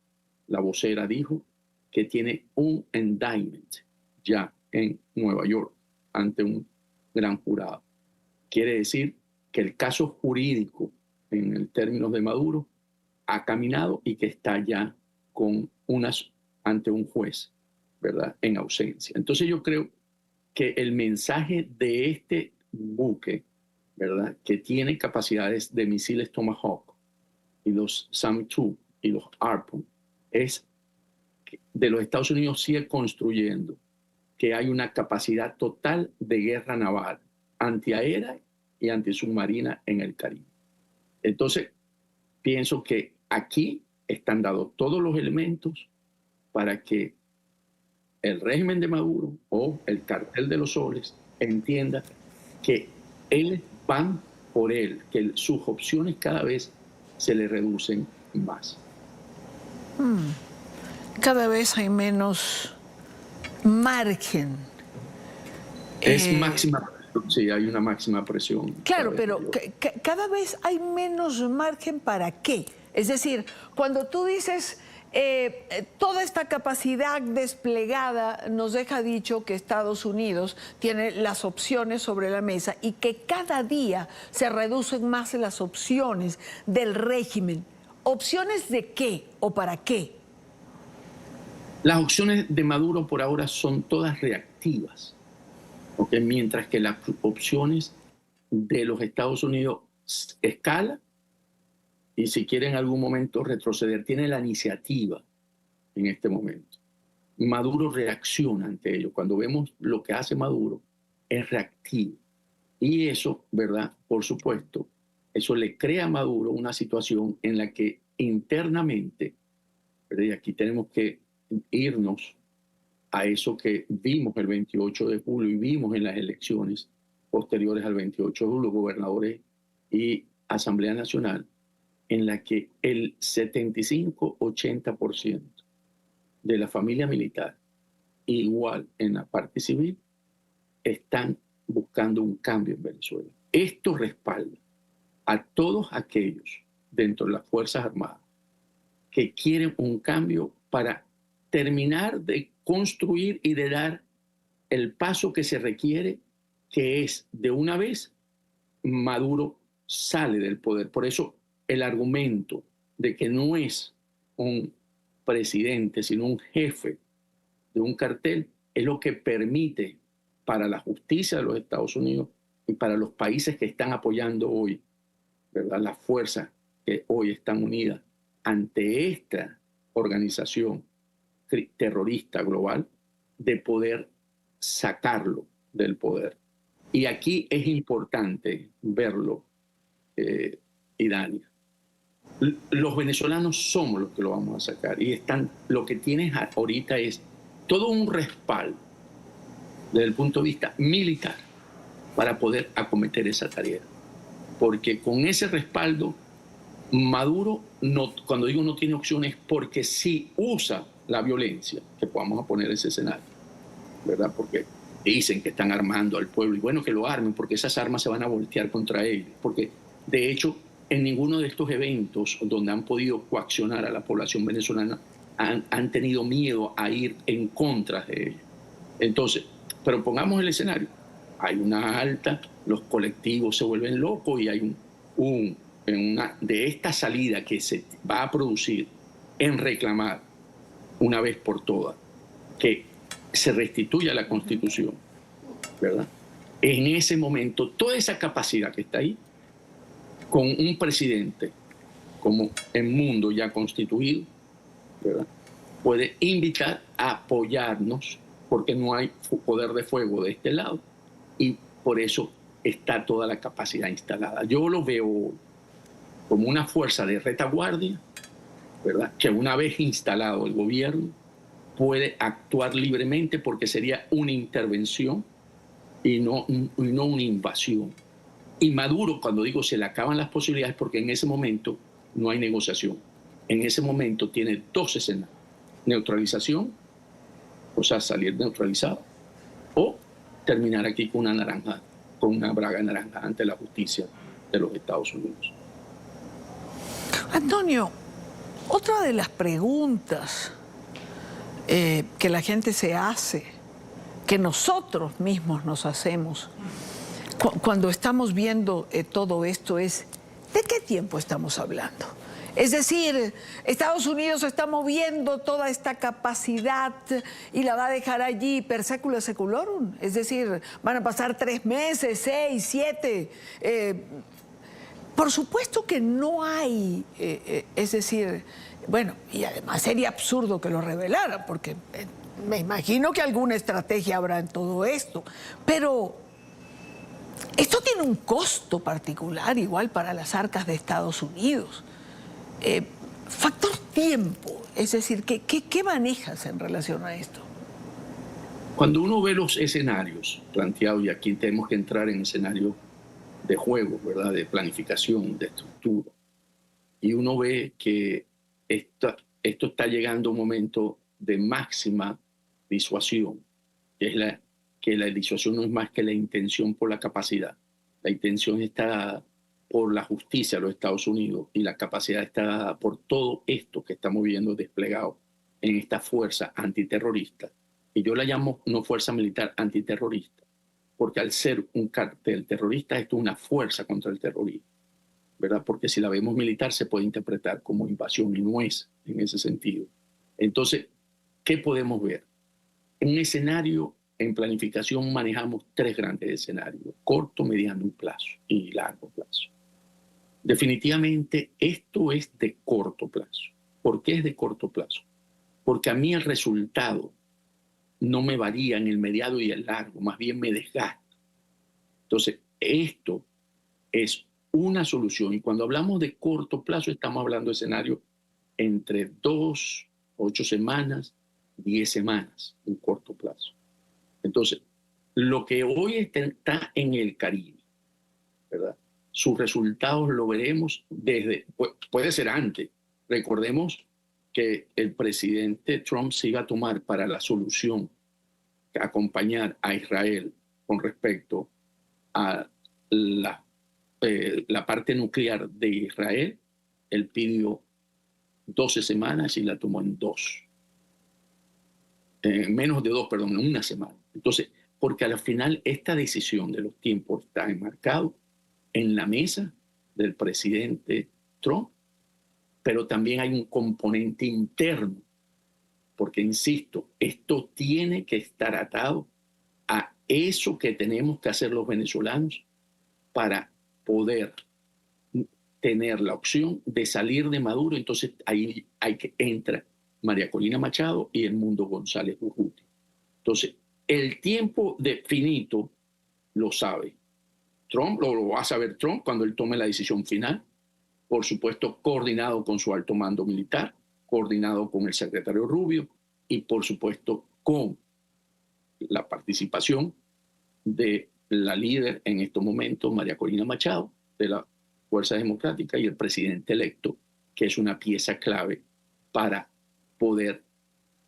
la vocera dijo que tiene un indictment ya en Nueva York ante un gran jurado. Quiere decir que el caso jurídico en el términos de Maduro ha caminado y que está ya ante un juez, ¿verdad?, en ausencia. Entonces yo creo que el mensaje de este buque, ¿verdad?, que tiene capacidades de misiles Tomahawk y los SAM-2 y los Harpoon, es que de los Estados Unidos sigue construyendo que hay una capacidad total de guerra naval, antiaérea y antisubmarina en el Caribe. Entonces, pienso que aquí están dados todos los elementos para que el régimen de Maduro o el Cartel de los Soles entienda que van por él, que sus opciones cada vez se le reducen más. Cada vez hay menos margen. Es máxima presión, sí, hay una máxima presión. Claro, pero cada vez hay menos margen ¿para qué? Es decir, cuando tú dices Toda esta capacidad desplegada nos deja dicho que Estados Unidos tiene las opciones sobre la mesa y que cada día se reducen más las opciones del régimen. ¿Opciones de qué o para qué? Las opciones de Maduro por ahora son todas reactivas, ¿okay? Mientras que las opciones de los Estados Unidos escala y si quiere en algún momento retroceder, tiene la iniciativa en este momento. Maduro reacciona ante ello. Cuando vemos lo que hace Maduro, es reactivo. Y eso, ¿verdad? Por supuesto, eso le crea a Maduro una situación en la que internamente, ¿verdad? Y aquí tenemos que irnos a eso que vimos el 28 de julio y vimos en las elecciones posteriores al 28 de julio, gobernadores y Asamblea Nacional, en la que el 75-80% de la familia militar, igual en la parte civil, están buscando un cambio en Venezuela. Esto respalda a todos aquellos dentro de las Fuerzas Armadas que quieren un cambio para terminar de construir y de dar el paso que se requiere, que es de una vez Maduro sale del poder. Por eso el argumento de que no es un presidente, sino un jefe de un cartel, es lo que permite para la justicia de los Estados Unidos y para los países que están apoyando hoy, ¿verdad? Las fuerzas que hoy están unidas ante esta organización terrorista global, de poder sacarlo del poder. Y aquí es importante verlo, Idania. Los venezolanos somos los que lo vamos a sacar y lo que tienes ahorita es todo un respaldo desde el punto de vista militar para poder acometer esa tarea. Porque con ese respaldo, Maduro, cuando digo no tiene opciones, porque si usa la violencia, que podamos poner ese escenario, ¿verdad? Porque dicen que están armando al pueblo, y bueno, que lo armen, porque esas armas se van a voltear contra ellos. Porque, de hecho, en ninguno de estos eventos donde han podido coaccionar a la población venezolana, han tenido miedo a ir en contra de ellos. Entonces, pero pongamos el escenario. Hay una alta, los colectivos se vuelven locos y hay de esta salida que se va a producir en reclamar una vez por todas que se restituya la Constitución, ¿verdad? En ese momento, toda esa capacidad que está ahí, con un presidente como el mundo ya constituido, ¿verdad?, puede invitar a apoyarnos porque no hay poder de fuego de este lado y por eso está toda la capacidad instalada. Yo lo veo como una fuerza de retaguardia, ¿verdad?, que una vez instalado el gobierno puede actuar libremente porque sería una intervención y no una invasión. Y Maduro, cuando digo se le acaban las posibilidades, porque en ese momento no hay negociación. En ese momento tiene dos escenarios: neutralización, o sea, salir neutralizado, o terminar aquí con una naranja, con una braga naranja ante la justicia de los Estados Unidos. Antonio, otra de las preguntas que la gente se hace, que nosotros mismos nos hacemos cuando estamos viendo todo esto es, ¿de qué tiempo estamos hablando? Es decir, Estados Unidos está moviendo toda esta capacidad y la va a dejar allí per secula seculorum. Es decir, van a pasar 3 meses, 6, 7. Por supuesto que no hay, es decir, bueno, y además sería absurdo que lo revelara, porque me imagino que alguna estrategia habrá en todo esto. Pero esto tiene un costo particular, igual para las arcas de Estados Unidos. Factor tiempo, es decir, ¿qué manejas en relación a esto? Cuando uno ve los escenarios planteados, y aquí tenemos que entrar en escenarios de juego, ¿verdad?, de planificación, de estructura, y uno ve que esto está llegando a un momento de máxima disuasión, que la disuasión no es más que la intención por la capacidad. La intención está por la justicia de los Estados Unidos y la capacidad está dada por todo esto que estamos viendo desplegado en esta fuerza antiterrorista. Y yo la llamo no fuerza militar antiterrorista, porque al ser un cartel terrorista, esto es una fuerza contra el terrorismo, ¿verdad? Porque si la vemos militar se puede interpretar como invasión y no es en ese sentido. Entonces, ¿qué podemos ver? Un escenario, en planificación manejamos 3 grandes escenarios: corto, mediano plazo y largo plazo. Definitivamente esto es de corto plazo. ¿Por qué es de corto plazo? Porque a mí el resultado no me varía en el mediano y el largo, más bien me desgasta. Entonces, esto es una solución. Y cuando hablamos de corto plazo, estamos hablando de escenarios entre 2, 8 semanas, 10 semanas, un corto plazo. Entonces, lo que hoy está en el Caribe, ¿verdad? Sus resultados lo veremos puede ser antes. Recordemos que el presidente Trump se iba a tomar para la solución, acompañar a Israel con respecto a la parte nuclear de Israel. Él pidió 12 semanas y la tomó en 2. Menos de 2, perdón, en 1 semana. Entonces, porque al final esta decisión de los tiempos está enmarcado en la mesa del presidente Trump, pero también hay un componente interno, porque, insisto, esto tiene que estar atado a eso que tenemos que hacer los venezolanos para poder tener la opción de salir de Maduro. Entonces ahí entra María Corina Machado y Edmundo González Urrutia. Entonces, el tiempo finito lo sabe Trump, lo va a saber Trump cuando él tome la decisión final, por supuesto coordinado con su alto mando militar, coordinado con el secretario Rubio y por supuesto con la participación de la líder en estos momentos, María Corina Machado, de la Fuerza Democrática, y el presidente electo, que es una pieza clave para poder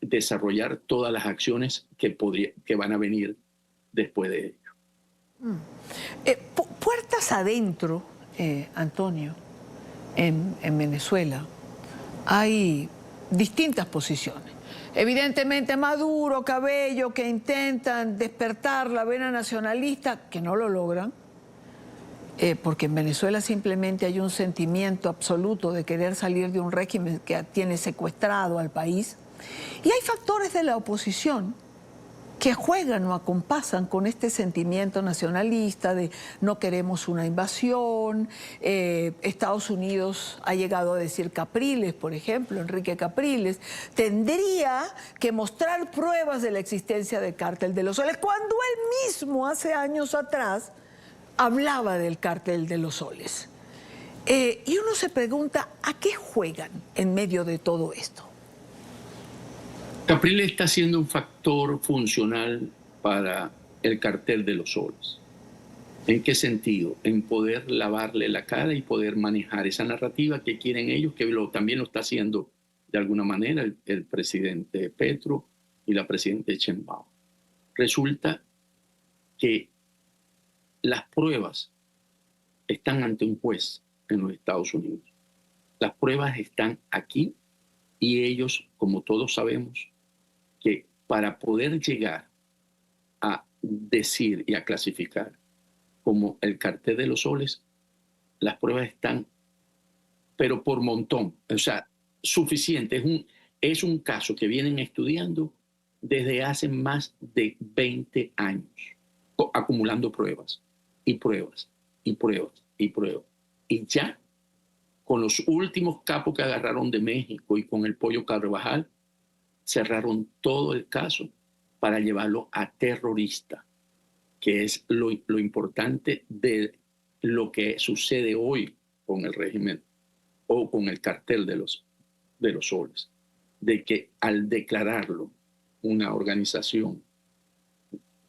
desarrollar todas las acciones que van a venir después de ello. Puertas adentro, Antonio, en Venezuela hay distintas posiciones. Evidentemente Maduro, Cabello, que intentan despertar la vena nacionalista, que no lo logran, porque en Venezuela simplemente hay un sentimiento absoluto de querer salir de un régimen que tiene secuestrado al país. Y hay factores de la oposición que juegan o acompasan con este sentimiento nacionalista de no queremos una invasión. Estados Unidos ha llegado a decir, Capriles, por ejemplo, Enrique Capriles, tendría que mostrar pruebas de la existencia del Cártel de los Soles, cuando él mismo hace años atrás hablaba del Cártel de los Soles. Y uno se pregunta, ¿a qué juegan en medio de todo esto? Capriles está siendo un factor funcional para el Cartel de los Soles. ¿En qué sentido? En poder lavarle la cara y poder manejar esa narrativa que quieren ellos, que también lo está haciendo de alguna manera el presidente Petro y la presidenta Sheinbaum. Resulta que las pruebas están ante un juez en los Estados Unidos. Las pruebas están aquí y ellos, como todos sabemos, que para poder llegar a decir y a clasificar como el Cartel de los Soles, las pruebas están, pero por montón, o sea, suficiente. Es un caso que vienen estudiando desde hace más de 20 años, acumulando pruebas y pruebas y pruebas y pruebas. Y ya, con los últimos capos que agarraron de México y con el Pollo Carvajal, cerraron todo el caso para llevarlo a terrorista, que es lo importante de lo que sucede hoy con el régimen o con el Cartel de los Soles, de que al declararlo una organización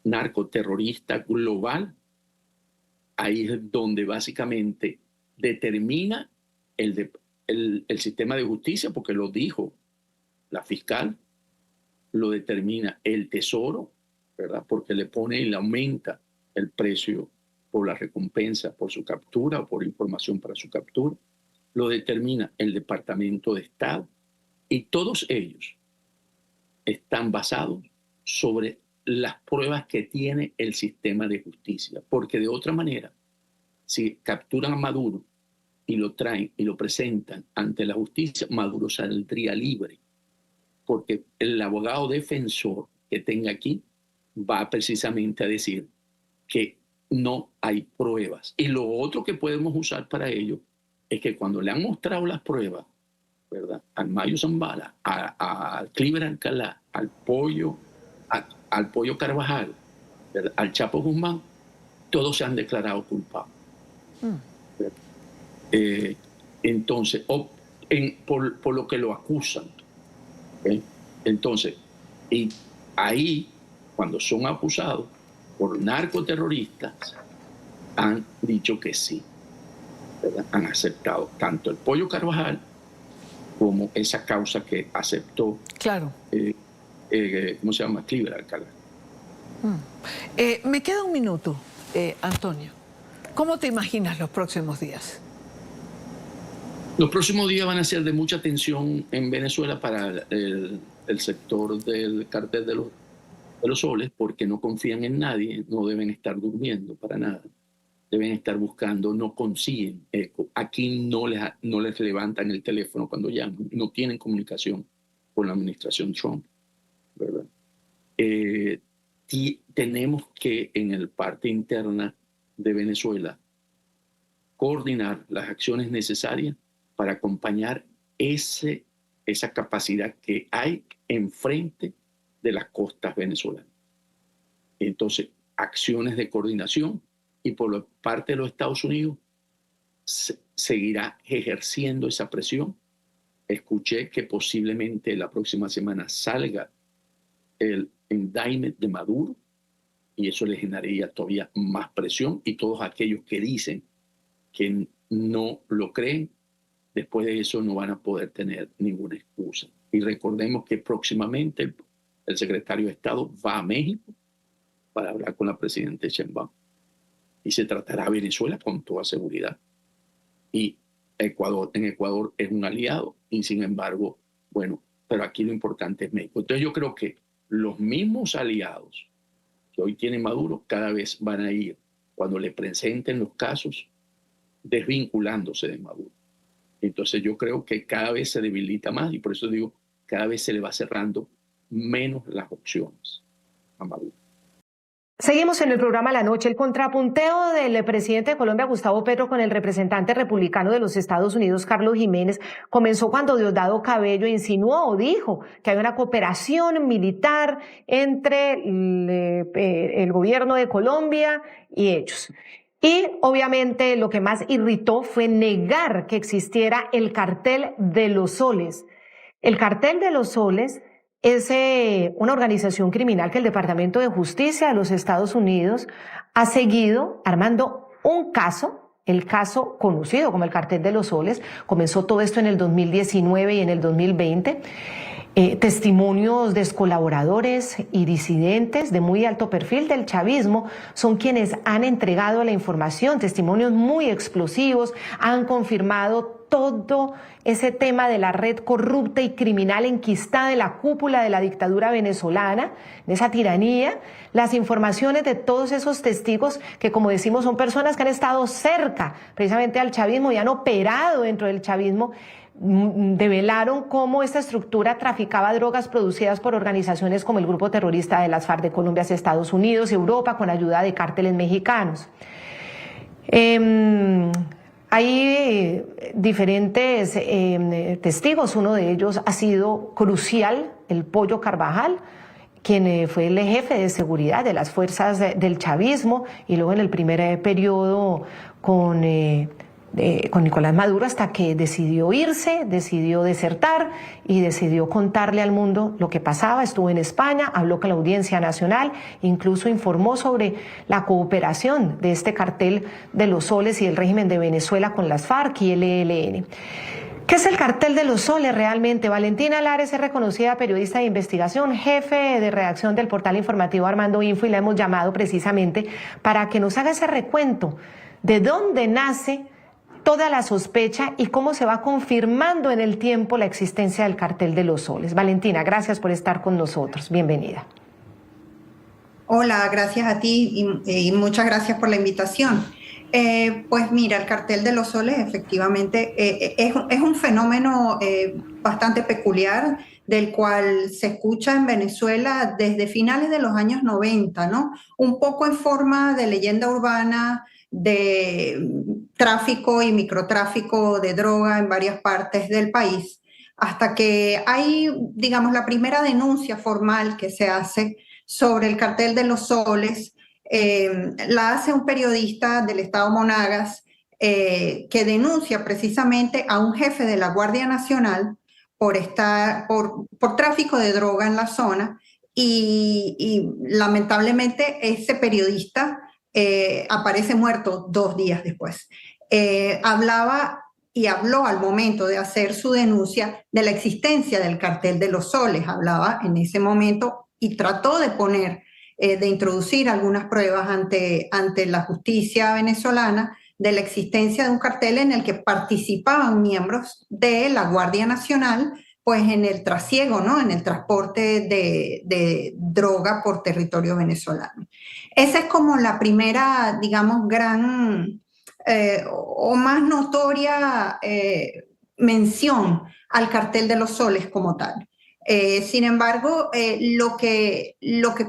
narcoterrorista global, ahí es donde básicamente determina el sistema de justicia, porque lo dijo la fiscal, lo determina el Tesoro, ¿verdad? Porque le pone y le aumenta el precio por la recompensa por su captura o por información para su captura, lo determina el Departamento de Estado, y todos ellos están basados sobre las pruebas que tiene el sistema de justicia, porque de otra manera, si capturan a Maduro y lo traen y lo presentan ante la justicia, Maduro saldría libre, porque el abogado defensor que tenga aquí va precisamente a decir que no hay pruebas. Y lo otro que podemos usar para ello es que cuando le han mostrado las pruebas, ¿verdad?, al Mayo Zambala, al Cliver Alcalá, al Pollo Carvajal, ¿verdad?, al Chapo Guzmán, todos se han declarado culpables. Entonces, por lo que lo acusan. ¿Okay? Entonces, y ahí, cuando son acusados por narcoterroristas, han dicho que sí, ¿verdad? Han aceptado tanto el Pollo Carvajal como esa causa que aceptó, claro. ¿Cómo se llama? Cliver Alcalá. Me queda un minuto, Antonio. ¿Cómo te imaginas los próximos días? Los próximos días van a ser de mucha tensión en Venezuela para el sector del cartel de los soles, porque no confían en nadie, no deben estar durmiendo para nada. Deben estar buscando, no consiguen eco. Aquí no les levantan el teléfono cuando llaman, no tienen comunicación con la administración Trump, ¿verdad? Tenemos que, en el parte interna de Venezuela, coordinar las acciones necesarias para acompañar esa capacidad que hay enfrente de las costas venezolanas. Entonces, acciones de coordinación, y por parte de los Estados Unidos seguirá ejerciendo esa presión. Escuché que posiblemente la próxima semana salga el indictment de Maduro, y eso le generaría todavía más presión, y todos aquellos que dicen que no lo creen, después de eso no van a poder tener ninguna excusa. Y recordemos que próximamente el secretario de Estado va a México para hablar con la presidenta Sheinbaum, y se tratará a Venezuela con toda seguridad. Y en Ecuador es un aliado, y sin embargo, bueno, pero aquí lo importante es México. Entonces yo creo que los mismos aliados que hoy tiene Maduro cada vez van a ir, cuando le presenten los casos, desvinculándose de Maduro. Entonces yo creo que cada vez se debilita más, y por eso digo, cada vez se le va cerrando menos las opciones a Maduro. Seguimos en el programa La Noche. El contrapunteo del presidente de Colombia, Gustavo Petro, con el representante republicano de los Estados Unidos, Carlos Jiménez, comenzó cuando Diosdado Cabello insinuó o dijo que hay una cooperación militar entre el gobierno de Colombia y ellos. Y obviamente lo que más irritó fue negar que existiera el cartel de los soles. El cartel de los soles es una organización criminal que el Departamento de Justicia de los Estados Unidos ha seguido armando un caso, el caso conocido como el Cartel de los Soles. Comenzó todo esto en el 2019 y en el 2020. Testimonios de colaboradores y disidentes de muy alto perfil del chavismo son quienes han entregado la información, testimonios muy explosivos, han confirmado todo ese tema de la red corrupta y criminal enquistada en la cúpula de la dictadura venezolana, de esa tiranía, las informaciones de todos esos testigos que, como decimos, son personas que han estado cerca precisamente al chavismo y han operado dentro del chavismo, develaron cómo esta estructura traficaba drogas producidas por organizaciones como el grupo terrorista de las FARC de Colombia, Estados Unidos, Europa, con ayuda de cárteles mexicanos. Hay diferentes testigos, uno de ellos ha sido crucial, el Pollo Carvajal, quien fue el jefe de seguridad de las fuerzas del chavismo, y luego en el primer periodo con Nicolás Maduro, hasta que decidió irse, decidió desertar y decidió contarle al mundo lo que pasaba. Estuvo en España, habló con la Audiencia Nacional, incluso informó sobre la cooperación de este cartel de los soles y el régimen de Venezuela con las FARC y el ELN. ¿Qué es el Cartel de los Soles realmente? Valentina Lares es reconocida periodista de investigación, jefe de redacción del portal informativo Armando Info, y la hemos llamado precisamente para que nos haga ese recuento de dónde nace toda la sospecha y cómo se va confirmando en el tiempo la existencia del Cartel de los Soles. Valentina, gracias por estar con nosotros. Bienvenida. Hola, gracias a ti y muchas gracias por la invitación. Pues mira, el Cartel de los Soles efectivamente es un fenómeno bastante peculiar, del cual se escucha en Venezuela desde finales de los años 90, ¿no? Un poco en forma de leyenda urbana, de tráfico y microtráfico de droga en varias partes del país, hasta que hay, digamos, la primera denuncia formal que se hace sobre el Cartel de los Soles. La hace un periodista del estado Monagas que denuncia precisamente a un jefe de la Guardia Nacional por tráfico de droga en la zona, y lamentablemente ese periodista aparece muerto 2 días después. Habló al momento de hacer su denuncia de la existencia del Cartel de los Soles, hablaba en ese momento y trató de introducir algunas pruebas ante la justicia venezolana de la existencia de un cartel en el que participaban miembros de la Guardia Nacional, pues en el trasiego, ¿no? En el transporte de droga por territorio venezolano. Esa es como la primera, digamos, gran o más notoria mención al Cartel de los Soles como tal. Sin embargo, lo que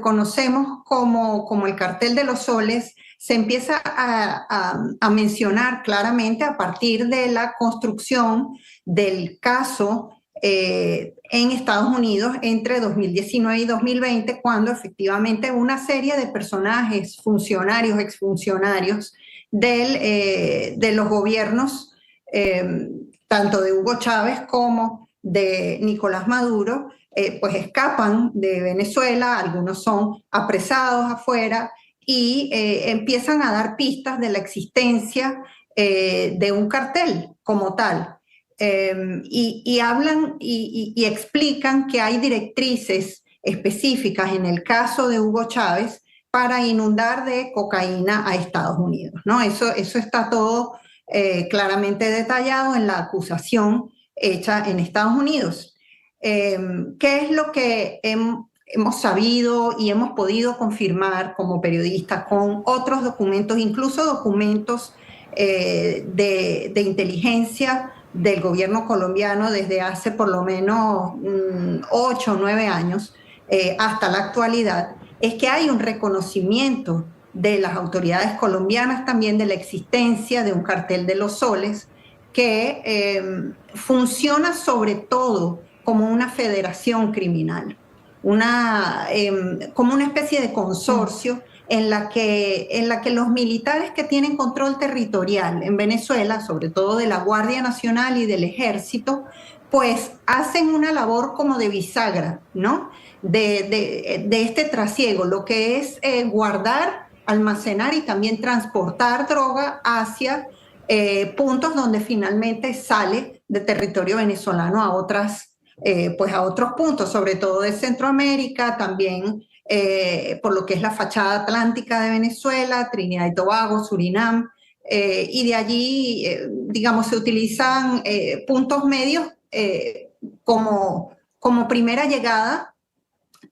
conocemos como el Cartel de los Soles se empieza a mencionar claramente a partir de la construcción del caso en Estados Unidos entre 2019 y 2020, cuando efectivamente una serie de personajes, funcionarios, exfuncionarios de los gobiernos, tanto de Hugo Chávez como de Nicolás Maduro, pues escapan de Venezuela, algunos son apresados afuera y empiezan a dar pistas de la existencia de un cartel como tal. Y hablan y explican que hay directrices específicas en el caso de Hugo Chávez para inundar de cocaína a Estados Unidos, ¿no? Eso está todo claramente detallado en la acusación hecha en Estados Unidos. ¿Qué es lo que hemos sabido y hemos podido confirmar como periodistas con otros documentos, incluso documentos de inteligencia del gobierno colombiano desde hace por lo menos 8 o 9 años hasta la actualidad? Es que hay un reconocimiento de las autoridades colombianas también de la existencia de un Cartel de los Soles que funciona sobre todo como una federación criminal, como una especie de consorcio en la que los militares que tienen control territorial en Venezuela, sobre todo de la Guardia Nacional y del Ejército, pues hacen una labor como de bisagra, ¿no? De este trasiego, lo que es guardar, almacenar y también transportar droga hacia puntos donde finalmente sale de territorio venezolano a otros puntos, sobre todo de Centroamérica, también por lo que es la fachada atlántica de Venezuela, Trinidad y Tobago, Surinam, y de allí, digamos, se utilizan puntos medios como primera llegada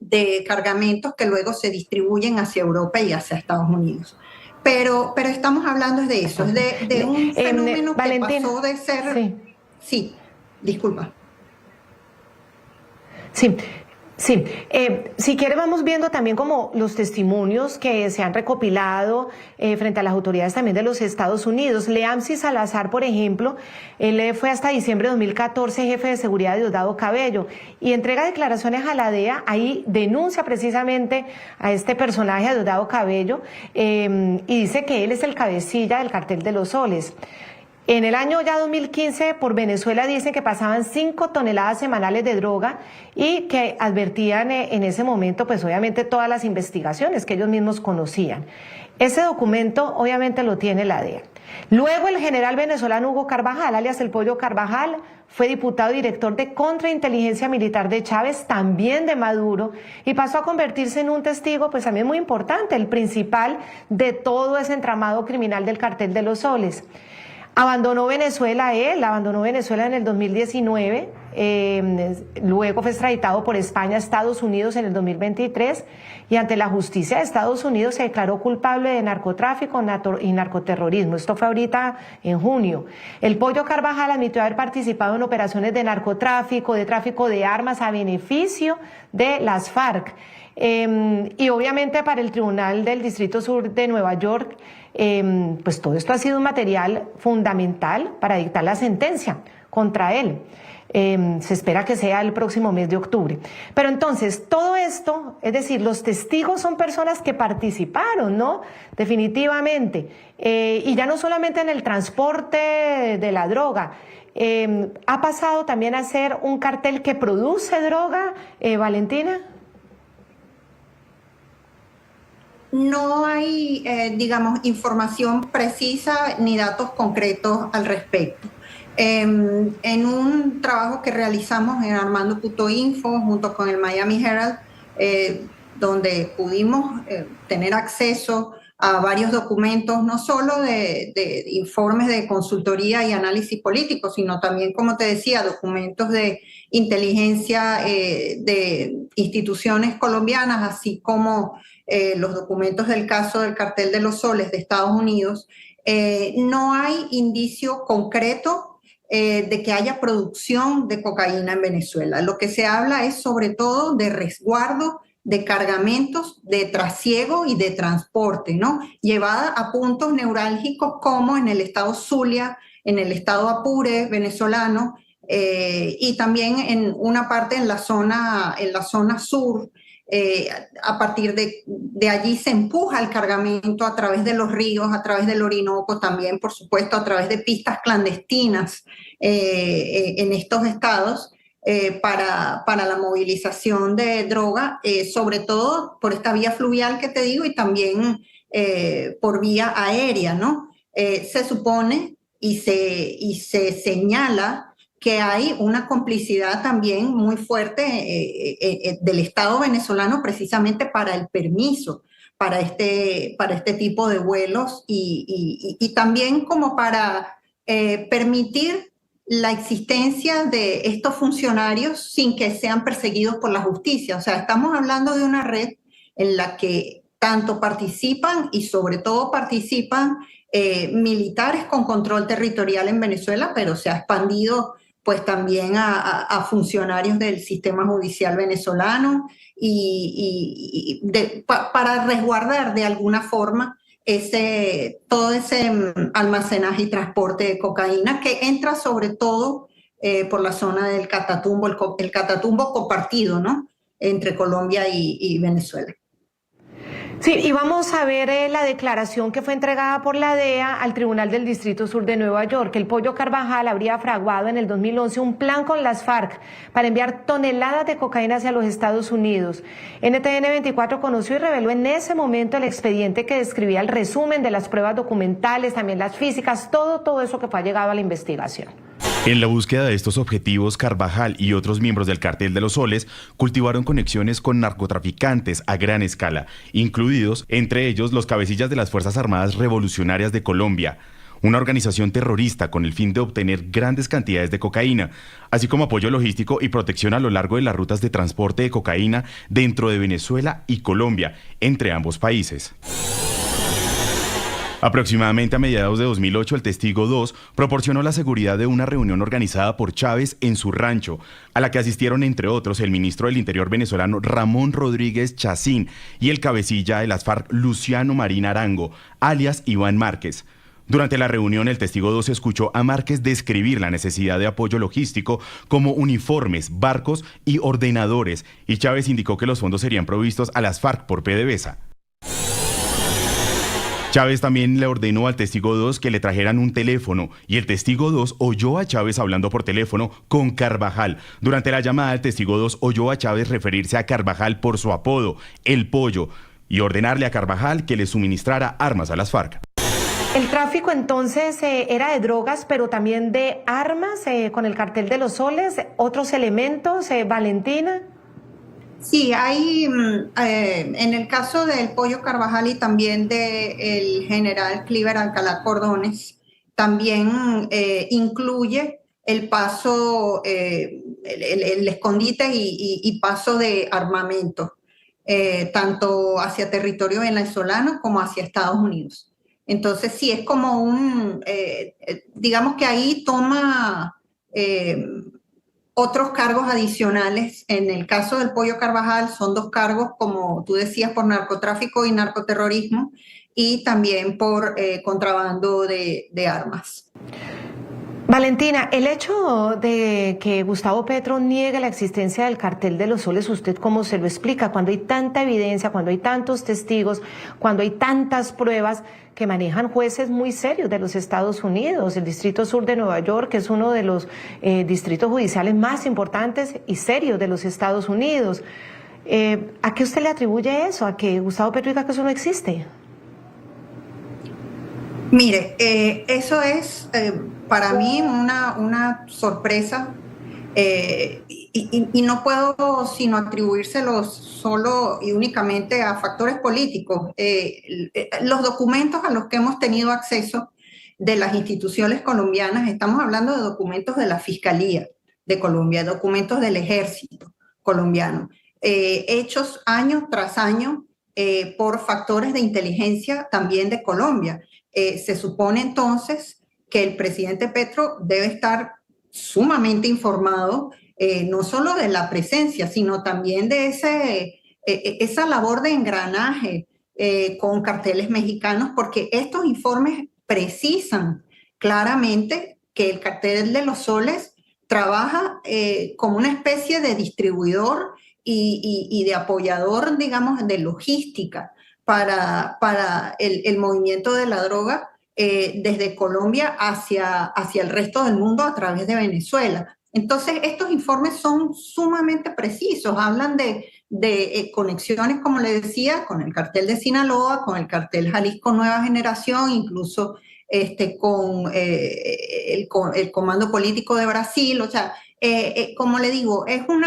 de cargamentos que luego se distribuyen hacia Europa y hacia Estados Unidos. Pero estamos hablando de eso, es de un fenómeno que Valentina, pasó de ser... Sí, disculpa. Sí. Si quiere vamos viendo también como los testimonios que se han recopilado frente a las autoridades también de los Estados Unidos. Leamsi Salazar, por ejemplo, él fue hasta diciembre de 2014 jefe de seguridad de Diosdado Cabello y entrega declaraciones a la DEA, ahí denuncia precisamente a este personaje de Diosdado Cabello y dice que él es el cabecilla del Cartel de los Soles. En el año ya 2015 por Venezuela dicen que pasaban 5 toneladas semanales de droga y que advertían en ese momento pues obviamente todas las investigaciones que ellos mismos conocían. Ese documento obviamente lo tiene la DEA. Luego el general venezolano Hugo Carvajal, alias el Pollo Carvajal, fue diputado y director de contrainteligencia militar de Chávez, también de Maduro, y pasó a convertirse en un testigo pues también muy importante, el principal de todo ese entramado criminal del Cartel de los Soles. Abandonó Venezuela en el 2019, luego fue extraditado por España a Estados Unidos en el 2023 y ante la justicia de Estados Unidos se declaró culpable de narcotráfico y narcoterrorismo. Esto fue ahorita en junio. El Pollo Carvajal admitió haber participado en operaciones de narcotráfico, de tráfico de armas a beneficio de las FARC. Y obviamente para el Tribunal del Distrito Sur de Nueva York, pues todo esto ha sido un material fundamental para dictar la sentencia contra él. Se espera que sea el próximo mes de octubre. Pero entonces, todo esto, es decir, los testigos son personas que participaron, ¿no? Definitivamente. Y ya no solamente en el transporte de la droga, ha pasado también a ser un cartel que produce droga, Valentina. No hay, digamos, información precisa ni datos concretos al respecto. En un trabajo que realizamos en Armando.info junto con el Miami Herald, donde pudimos tener acceso a varios documentos, no solo de informes de consultoría y análisis político, sino también, como te decía, documentos de inteligencia de instituciones colombianas, así como los documentos del caso del Cartel de los Soles de Estados Unidos. No hay indicio concreto de que haya producción de cocaína en Venezuela. Lo que se habla es sobre todo de resguardo de cargamentos, de trasiego y de transporte, ¿no? Llevada a puntos neurálgicos como en el estado Zulia, en el estado Apure venezolano, y también en una parte en la zona sur. A partir de allí se empuja el cargamento a través de los ríos, a través del Orinoco, también por supuesto a través de pistas clandestinas en estos estados para la movilización de droga, sobre todo por esta vía fluvial que te digo y también por vía aérea, ¿no? Se supone y se señala que hay una complicidad también muy fuerte del Estado venezolano precisamente para el permiso para este tipo de vuelos y también como para permitir la existencia de estos funcionarios sin que sean perseguidos por la justicia. O sea, estamos hablando de una red en la que tanto participan y sobre todo participan militares con control territorial en Venezuela, pero se ha expandido pues también a funcionarios del sistema judicial venezolano para resguardar de alguna forma todo ese almacenaje y transporte de cocaína que entra sobre todo por la zona del Catatumbo, el Catatumbo compartido, ¿no? Entre Colombia y Venezuela. Sí, y vamos a ver la declaración que fue entregada por la DEA al Tribunal del Distrito Sur de Nueva York. El Pollo Carvajal habría fraguado en el 2011 un plan con las FARC para enviar toneladas de cocaína hacia los Estados Unidos. NTN 24 conoció y reveló en ese momento el expediente que describía el resumen de las pruebas documentales, también las físicas, todo eso que fue llegado a la investigación. En la búsqueda de estos objetivos, Carvajal y otros miembros del Cartel de los Soles cultivaron conexiones con narcotraficantes a gran escala, incluidos entre ellos los cabecillas de las Fuerzas Armadas Revolucionarias de Colombia, una organización terrorista con el fin de obtener grandes cantidades de cocaína, así como apoyo logístico y protección a lo largo de las rutas de transporte de cocaína dentro de Venezuela y Colombia, entre ambos países. Aproximadamente a mediados de 2008, el Testigo 2 proporcionó la seguridad de una reunión organizada por Chávez en su rancho, a la que asistieron entre otros el ministro del Interior venezolano Ramón Rodríguez Chacín y el cabecilla de las FARC Luciano Marín Arango, alias Iván Márquez. Durante la reunión, el Testigo 2 escuchó a Márquez describir la necesidad de apoyo logístico como uniformes, barcos y ordenadores, y Chávez indicó que los fondos serían provistos a las FARC por PDVSA. Chávez también le ordenó al testigo 2 que le trajeran un teléfono y el testigo 2 oyó a Chávez hablando por teléfono con Carvajal. Durante la llamada, el testigo 2 oyó a Chávez referirse a Carvajal por su apodo, El Pollo, y ordenarle a Carvajal que le suministrara armas a las FARC. El tráfico entonces era de drogas, pero también de armas con el cartel de los soles, otros elementos, Valentina. Sí, hay en el caso del Pollo Carvajal y también del general Cliver Alcalá Cordones, también incluye el paso, el escondite y paso de armamento, tanto hacia territorio venezolano como hacia Estados Unidos. Entonces sí, es como digamos que ahí toma otros cargos adicionales. En el caso del Pollo Carvajal son 2 cargos, como tú decías, por narcotráfico y narcoterrorismo, y también por contrabando de armas. Valentina, el hecho de que Gustavo Petro niegue la existencia del cartel de los soles, ¿usted cómo se lo explica? Cuando hay tanta evidencia, cuando hay tantos testigos, cuando hay tantas pruebas que manejan jueces muy serios de los Estados Unidos, el Distrito Sur de Nueva York, que es uno de los distritos judiciales más importantes y serios de los Estados Unidos. ¿A qué usted le atribuye eso? ¿A que Gustavo Petro diga que eso no existe? Mire, eso es para mí una sorpresa y no puedo sino atribuírselo solo y únicamente a factores políticos. Los documentos a los que hemos tenido acceso de las instituciones colombianas, estamos hablando de documentos de la Fiscalía de Colombia, documentos del Ejército colombiano, hechos año tras año por factores de inteligencia también de Colombia. Se supone entonces que el presidente Petro debe estar sumamente informado, no solo de la presencia, sino también de esa labor de engranaje con carteles mexicanos, porque estos informes precisan claramente que el cartel de los soles trabaja como una especie de distribuidor y de apoyador, digamos, de logística para el movimiento de la droga desde Colombia hacia el resto del mundo a través de Venezuela. Entonces, estos informes son sumamente precisos, hablan de conexiones, como le decía, con el cartel de Sinaloa, con el cartel Jalisco Nueva Generación, incluso con el Comando Político de Brasil. O sea, como le digo, es un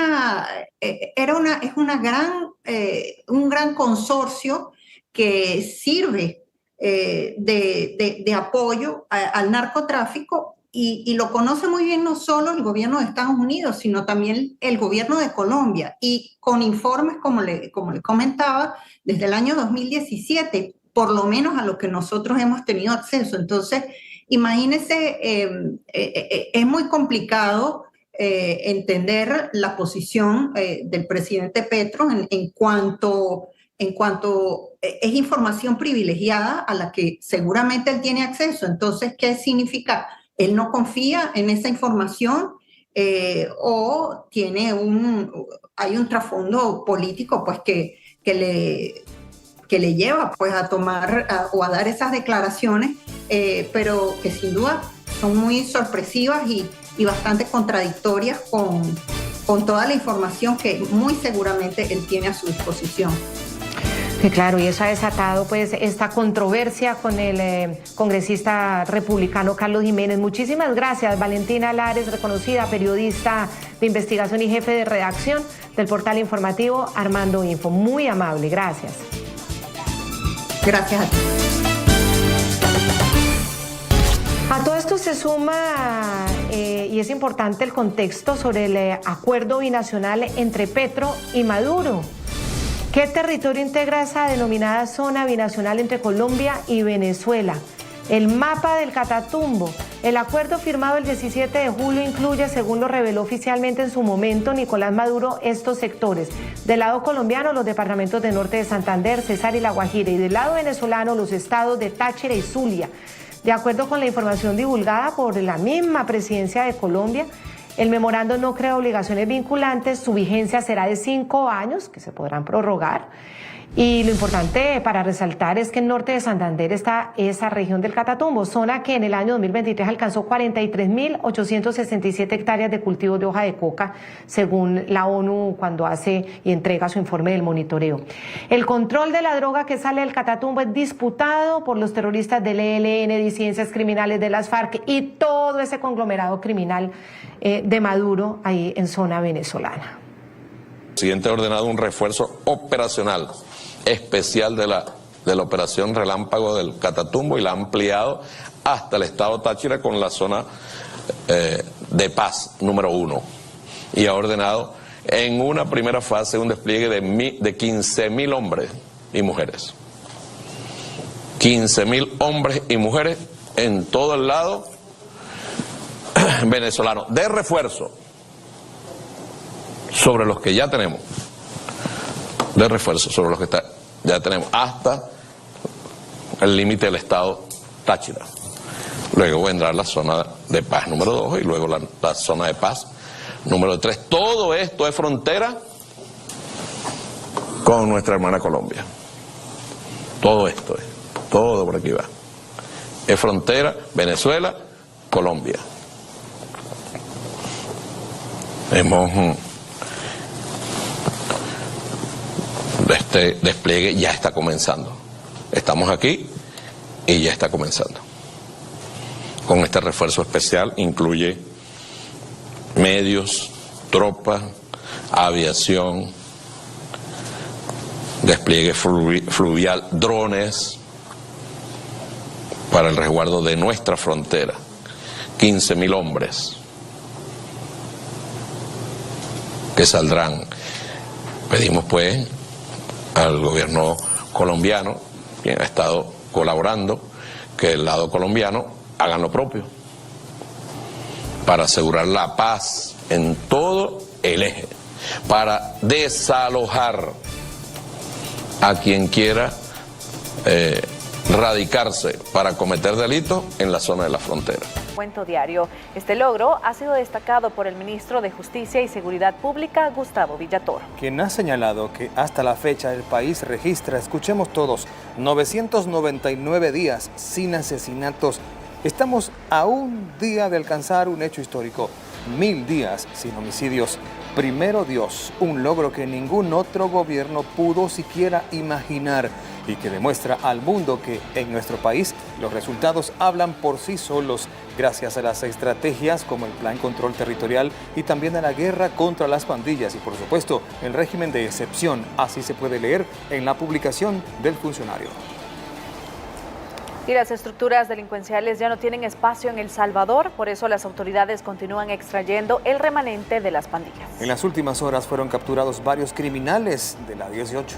gran consorcio que sirve de apoyo al narcotráfico y lo conoce muy bien no solo el gobierno de Estados Unidos, sino también el gobierno de Colombia, y con informes, como le comentaba, desde el año 2017, por lo menos a lo que nosotros hemos tenido acceso. Entonces, imagínense, es muy complicado entender la posición del presidente Petro en cuanto es información privilegiada a la que seguramente él tiene acceso. Entonces, ¿qué significa? Él no confía en esa información o hay un trasfondo político pues que le lleva pues a tomar o a dar esas declaraciones, pero que sin duda son muy sorpresivas y bastante contradictorias con toda la información que muy seguramente él tiene a su disposición. Sí, claro, y eso ha desatado pues esta controversia con el congresista republicano Carlos Jiménez. Muchísimas gracias, Valentina Lares, reconocida periodista de investigación y jefe de redacción del portal informativo Armando Info. Muy amable, gracias. Gracias a ti. A todo esto se suma, y es importante el contexto sobre el acuerdo binacional entre Petro y Maduro. ¿Qué territorio integra esa denominada zona binacional entre Colombia y Venezuela? El mapa del Catatumbo. El acuerdo firmado el 17 de julio incluye, según lo reveló oficialmente en su momento Nicolás Maduro, estos sectores. Del lado colombiano, los departamentos de norte de Santander, Cesar y La Guajira, y del lado venezolano, los estados de Táchira y Zulia. De acuerdo con la información divulgada por la misma presidencia de Colombia, el memorando no crea obligaciones vinculantes, su vigencia será de 5 años, que se podrán prorrogar, Y lo importante para resaltar es que en norte de Santander está esa región del Catatumbo, zona que en el año 2023 alcanzó 43.867 hectáreas de cultivos de hoja de coca, según la ONU cuando hace y entrega su informe del monitoreo. El control de la droga que sale del Catatumbo es disputado por los terroristas del ELN, disidencias criminales de las FARC y todo ese conglomerado criminal de Maduro ahí en zona venezolana. El presidente ha ordenado un refuerzo operacional especial de la operación Relámpago del Catatumbo y la ha ampliado hasta el estado Táchira con la zona de paz número 1 y ha ordenado en una primera fase un despliegue de 15.000 hombres y mujeres. 15.000 hombres y mujeres en todo el lado venezolano de refuerzo sobre los que ya tenemos. De refuerzo sobre los que ya tenemos hasta el límite del estado Táchira. Luego vendrá la zona de paz número 2 y luego la zona de paz número 3. Todo esto es frontera con nuestra hermana Colombia. Todo esto es, todo por aquí va. Es frontera Venezuela, Colombia. Este despliegue ya está comenzando. Estamos aquí y ya está comenzando. Con este refuerzo especial incluye medios, tropas, aviación, despliegue fluvial, drones para el resguardo de nuestra frontera. 15.000 hombres que saldrán. Pedimos pues al gobierno colombiano, quien ha estado colaborando, que el lado colombiano hagan lo propio para asegurar la paz en todo el eje, para desalojar a quien quiera radicarse para cometer delitos en la zona de la frontera. Cuento Diario. Este logro ha sido destacado por el ministro de Justicia y Seguridad Pública, Gustavo Villatoro, quien ha señalado que hasta la fecha el país registra, escuchemos todos, 999 días sin asesinatos. Estamos a un día de alcanzar un hecho histórico, 1000 días sin homicidios. Primero Dios, un logro que ningún otro gobierno pudo siquiera imaginar y que demuestra al mundo que en nuestro país los resultados hablan por sí solos gracias a las estrategias como el Plan Control Territorial y también a la guerra contra las pandillas y por supuesto el régimen de excepción, así se puede leer en la publicación del funcionario. Y las estructuras delincuenciales ya no tienen espacio en El Salvador, por eso las autoridades continúan extrayendo el remanente de las pandillas. En las últimas horas fueron capturados varios criminales de la 18.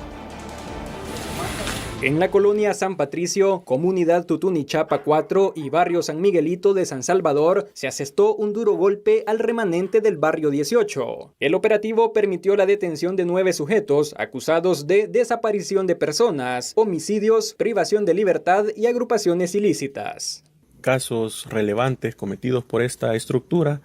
En la colonia San Patricio, comunidad Tutunichapa 4 y barrio San Miguelito de San Salvador, se asestó un duro golpe al remanente del barrio 18. El operativo permitió la detención de 9 sujetos acusados de desaparición de personas, homicidios, privación de libertad y agrupaciones ilícitas. Casos relevantes cometidos por esta estructura,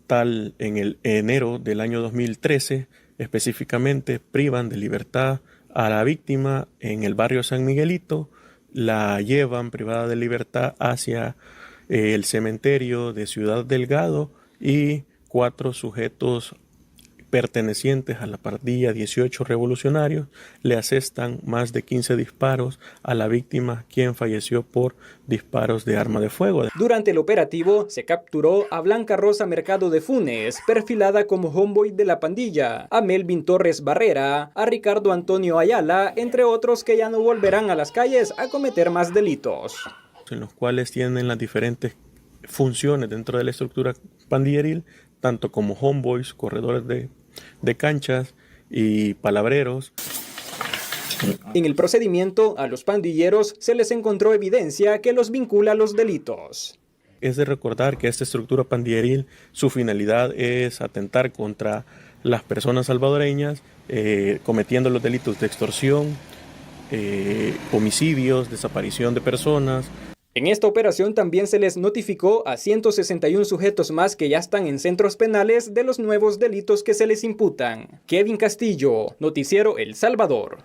tal en el enero del año 2013, específicamente privan de libertad a la víctima en el barrio San Miguelito, la llevan privada de libertad hacia el cementerio de Ciudad Delgado y 4 sujetos pertenecientes a la pandilla 18 revolucionarios le asestan más de 15 disparos a la víctima, quien falleció por disparos de arma de fuego. Durante el operativo se capturó a Blanca Rosa Mercado de Funes, perfilada como homeboy de la pandilla, a Melvin Torres Barrera, a Ricardo Antonio Ayala, entre otros que ya no volverán a las calles a cometer más delitos. En los cuales tienen las diferentes funciones dentro de la estructura pandilleril, tanto como homeboys, corredores de canchas y palabreros. En el procedimiento, a los pandilleros se les encontró evidencia que los vincula a los delitos. Es de recordar que esta estructura pandilleril, su finalidad es atentar contra las personas salvadoreñas, cometiendo los delitos de extorsión, homicidios, desaparición de personas. En esta operación también se les notificó a 161 sujetos más que ya están en centros penales de los nuevos delitos que se les imputan. Kevin Castillo, Noticiero El Salvador.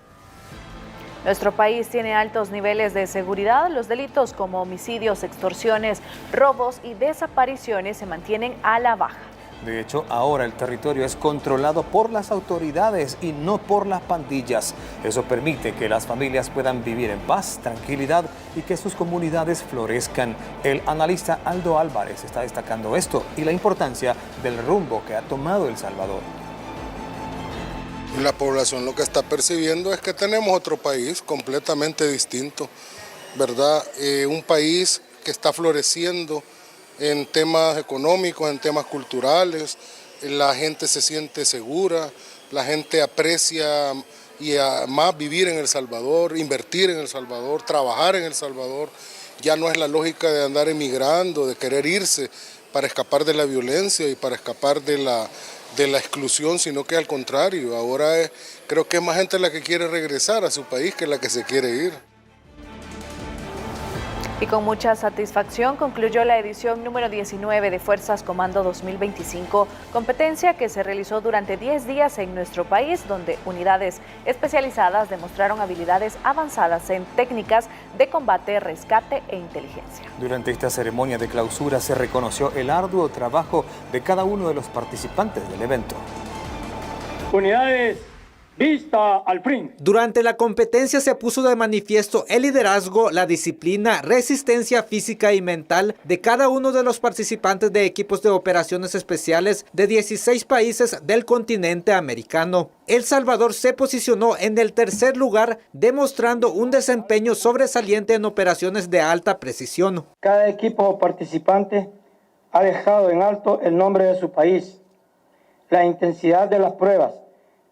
Nuestro país tiene altos niveles de seguridad. Los delitos como homicidios, extorsiones, robos y desapariciones se mantienen a la baja. De hecho, ahora el territorio es controlado por las autoridades y no por las pandillas. Eso permite que las familias puedan vivir en paz, tranquilidad y que sus comunidades florezcan. El analista Aldo Álvarez está destacando esto y la importancia del rumbo que ha tomado El Salvador. La población lo que está percibiendo es que tenemos otro país completamente distinto, ¿verdad? Un país que está floreciendo en temas económicos, en temas culturales, la gente se siente segura, la gente aprecia y más vivir en El Salvador, invertir en El Salvador, trabajar en El Salvador. Ya no es la lógica de andar emigrando, de querer irse para escapar de la violencia y para escapar de la exclusión, sino que al contrario, ahora creo que es más gente la que quiere regresar a su país que la que se quiere ir. Y con mucha satisfacción concluyó la edición número 19 de Fuerzas Comando 2025, competencia que se realizó durante 10 días en nuestro país, donde unidades especializadas demostraron habilidades avanzadas en técnicas de combate, rescate e inteligencia. Durante esta ceremonia de clausura se reconoció el arduo trabajo de cada uno de los participantes del evento. Unidades, vista al frente. Durante la competencia se puso de manifiesto el liderazgo, la disciplina, resistencia física y mental de cada uno de los participantes de equipos de operaciones especiales de 16 países del continente americano. El Salvador se posicionó en el tercer lugar, demostrando un desempeño sobresaliente en operaciones de alta precisión. Cada equipo participante ha dejado en alto el nombre de su país, la intensidad de las pruebas,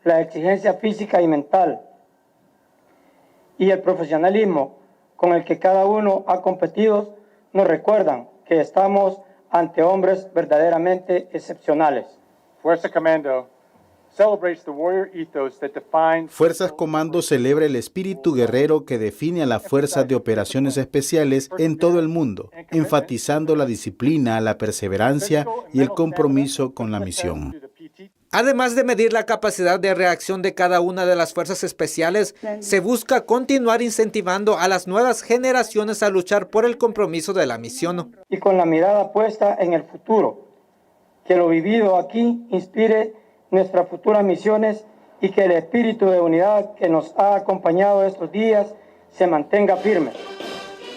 la exigencia física y mental y el profesionalismo con el que cada uno ha competido nos recuerdan que estamos ante hombres verdaderamente excepcionales. Fuerza Comando celebrates the warrior ethos that defines... Fuerzas Comando celebra el espíritu guerrero que define a las fuerzas de operaciones especiales en todo el mundo, enfatizando la disciplina, la perseverancia y el compromiso con la misión. Además de medir la capacidad de reacción de cada una de las fuerzas especiales, se busca continuar incentivando a las nuevas generaciones a luchar por el compromiso de la misión. Y con la mirada puesta en el futuro, que lo vivido aquí inspire nuestras futuras misiones y que el espíritu de unidad que nos ha acompañado estos días se mantenga firme.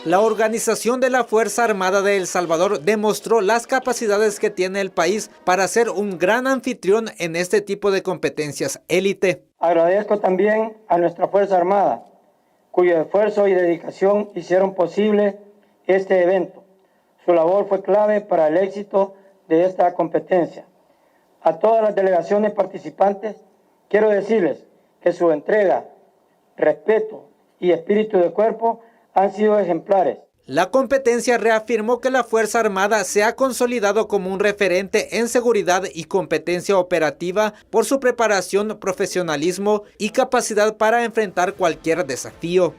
La organización de la Fuerza Armada de El Salvador demostró las capacidades que tiene el país para ser un gran anfitrión en este tipo de competencias élite. Agradezco también a nuestra Fuerza Armada, cuyo esfuerzo y dedicación hicieron posible este evento. Su labor fue clave para el éxito de esta competencia. A todas las delegaciones participantes, quiero decirles que su entrega, respeto y espíritu de cuerpo han sido ejemplares. La competencia reafirmó que la Fuerza Armada se ha consolidado como un referente en seguridad y competencia operativa por su preparación, profesionalismo y capacidad para enfrentar cualquier desafío.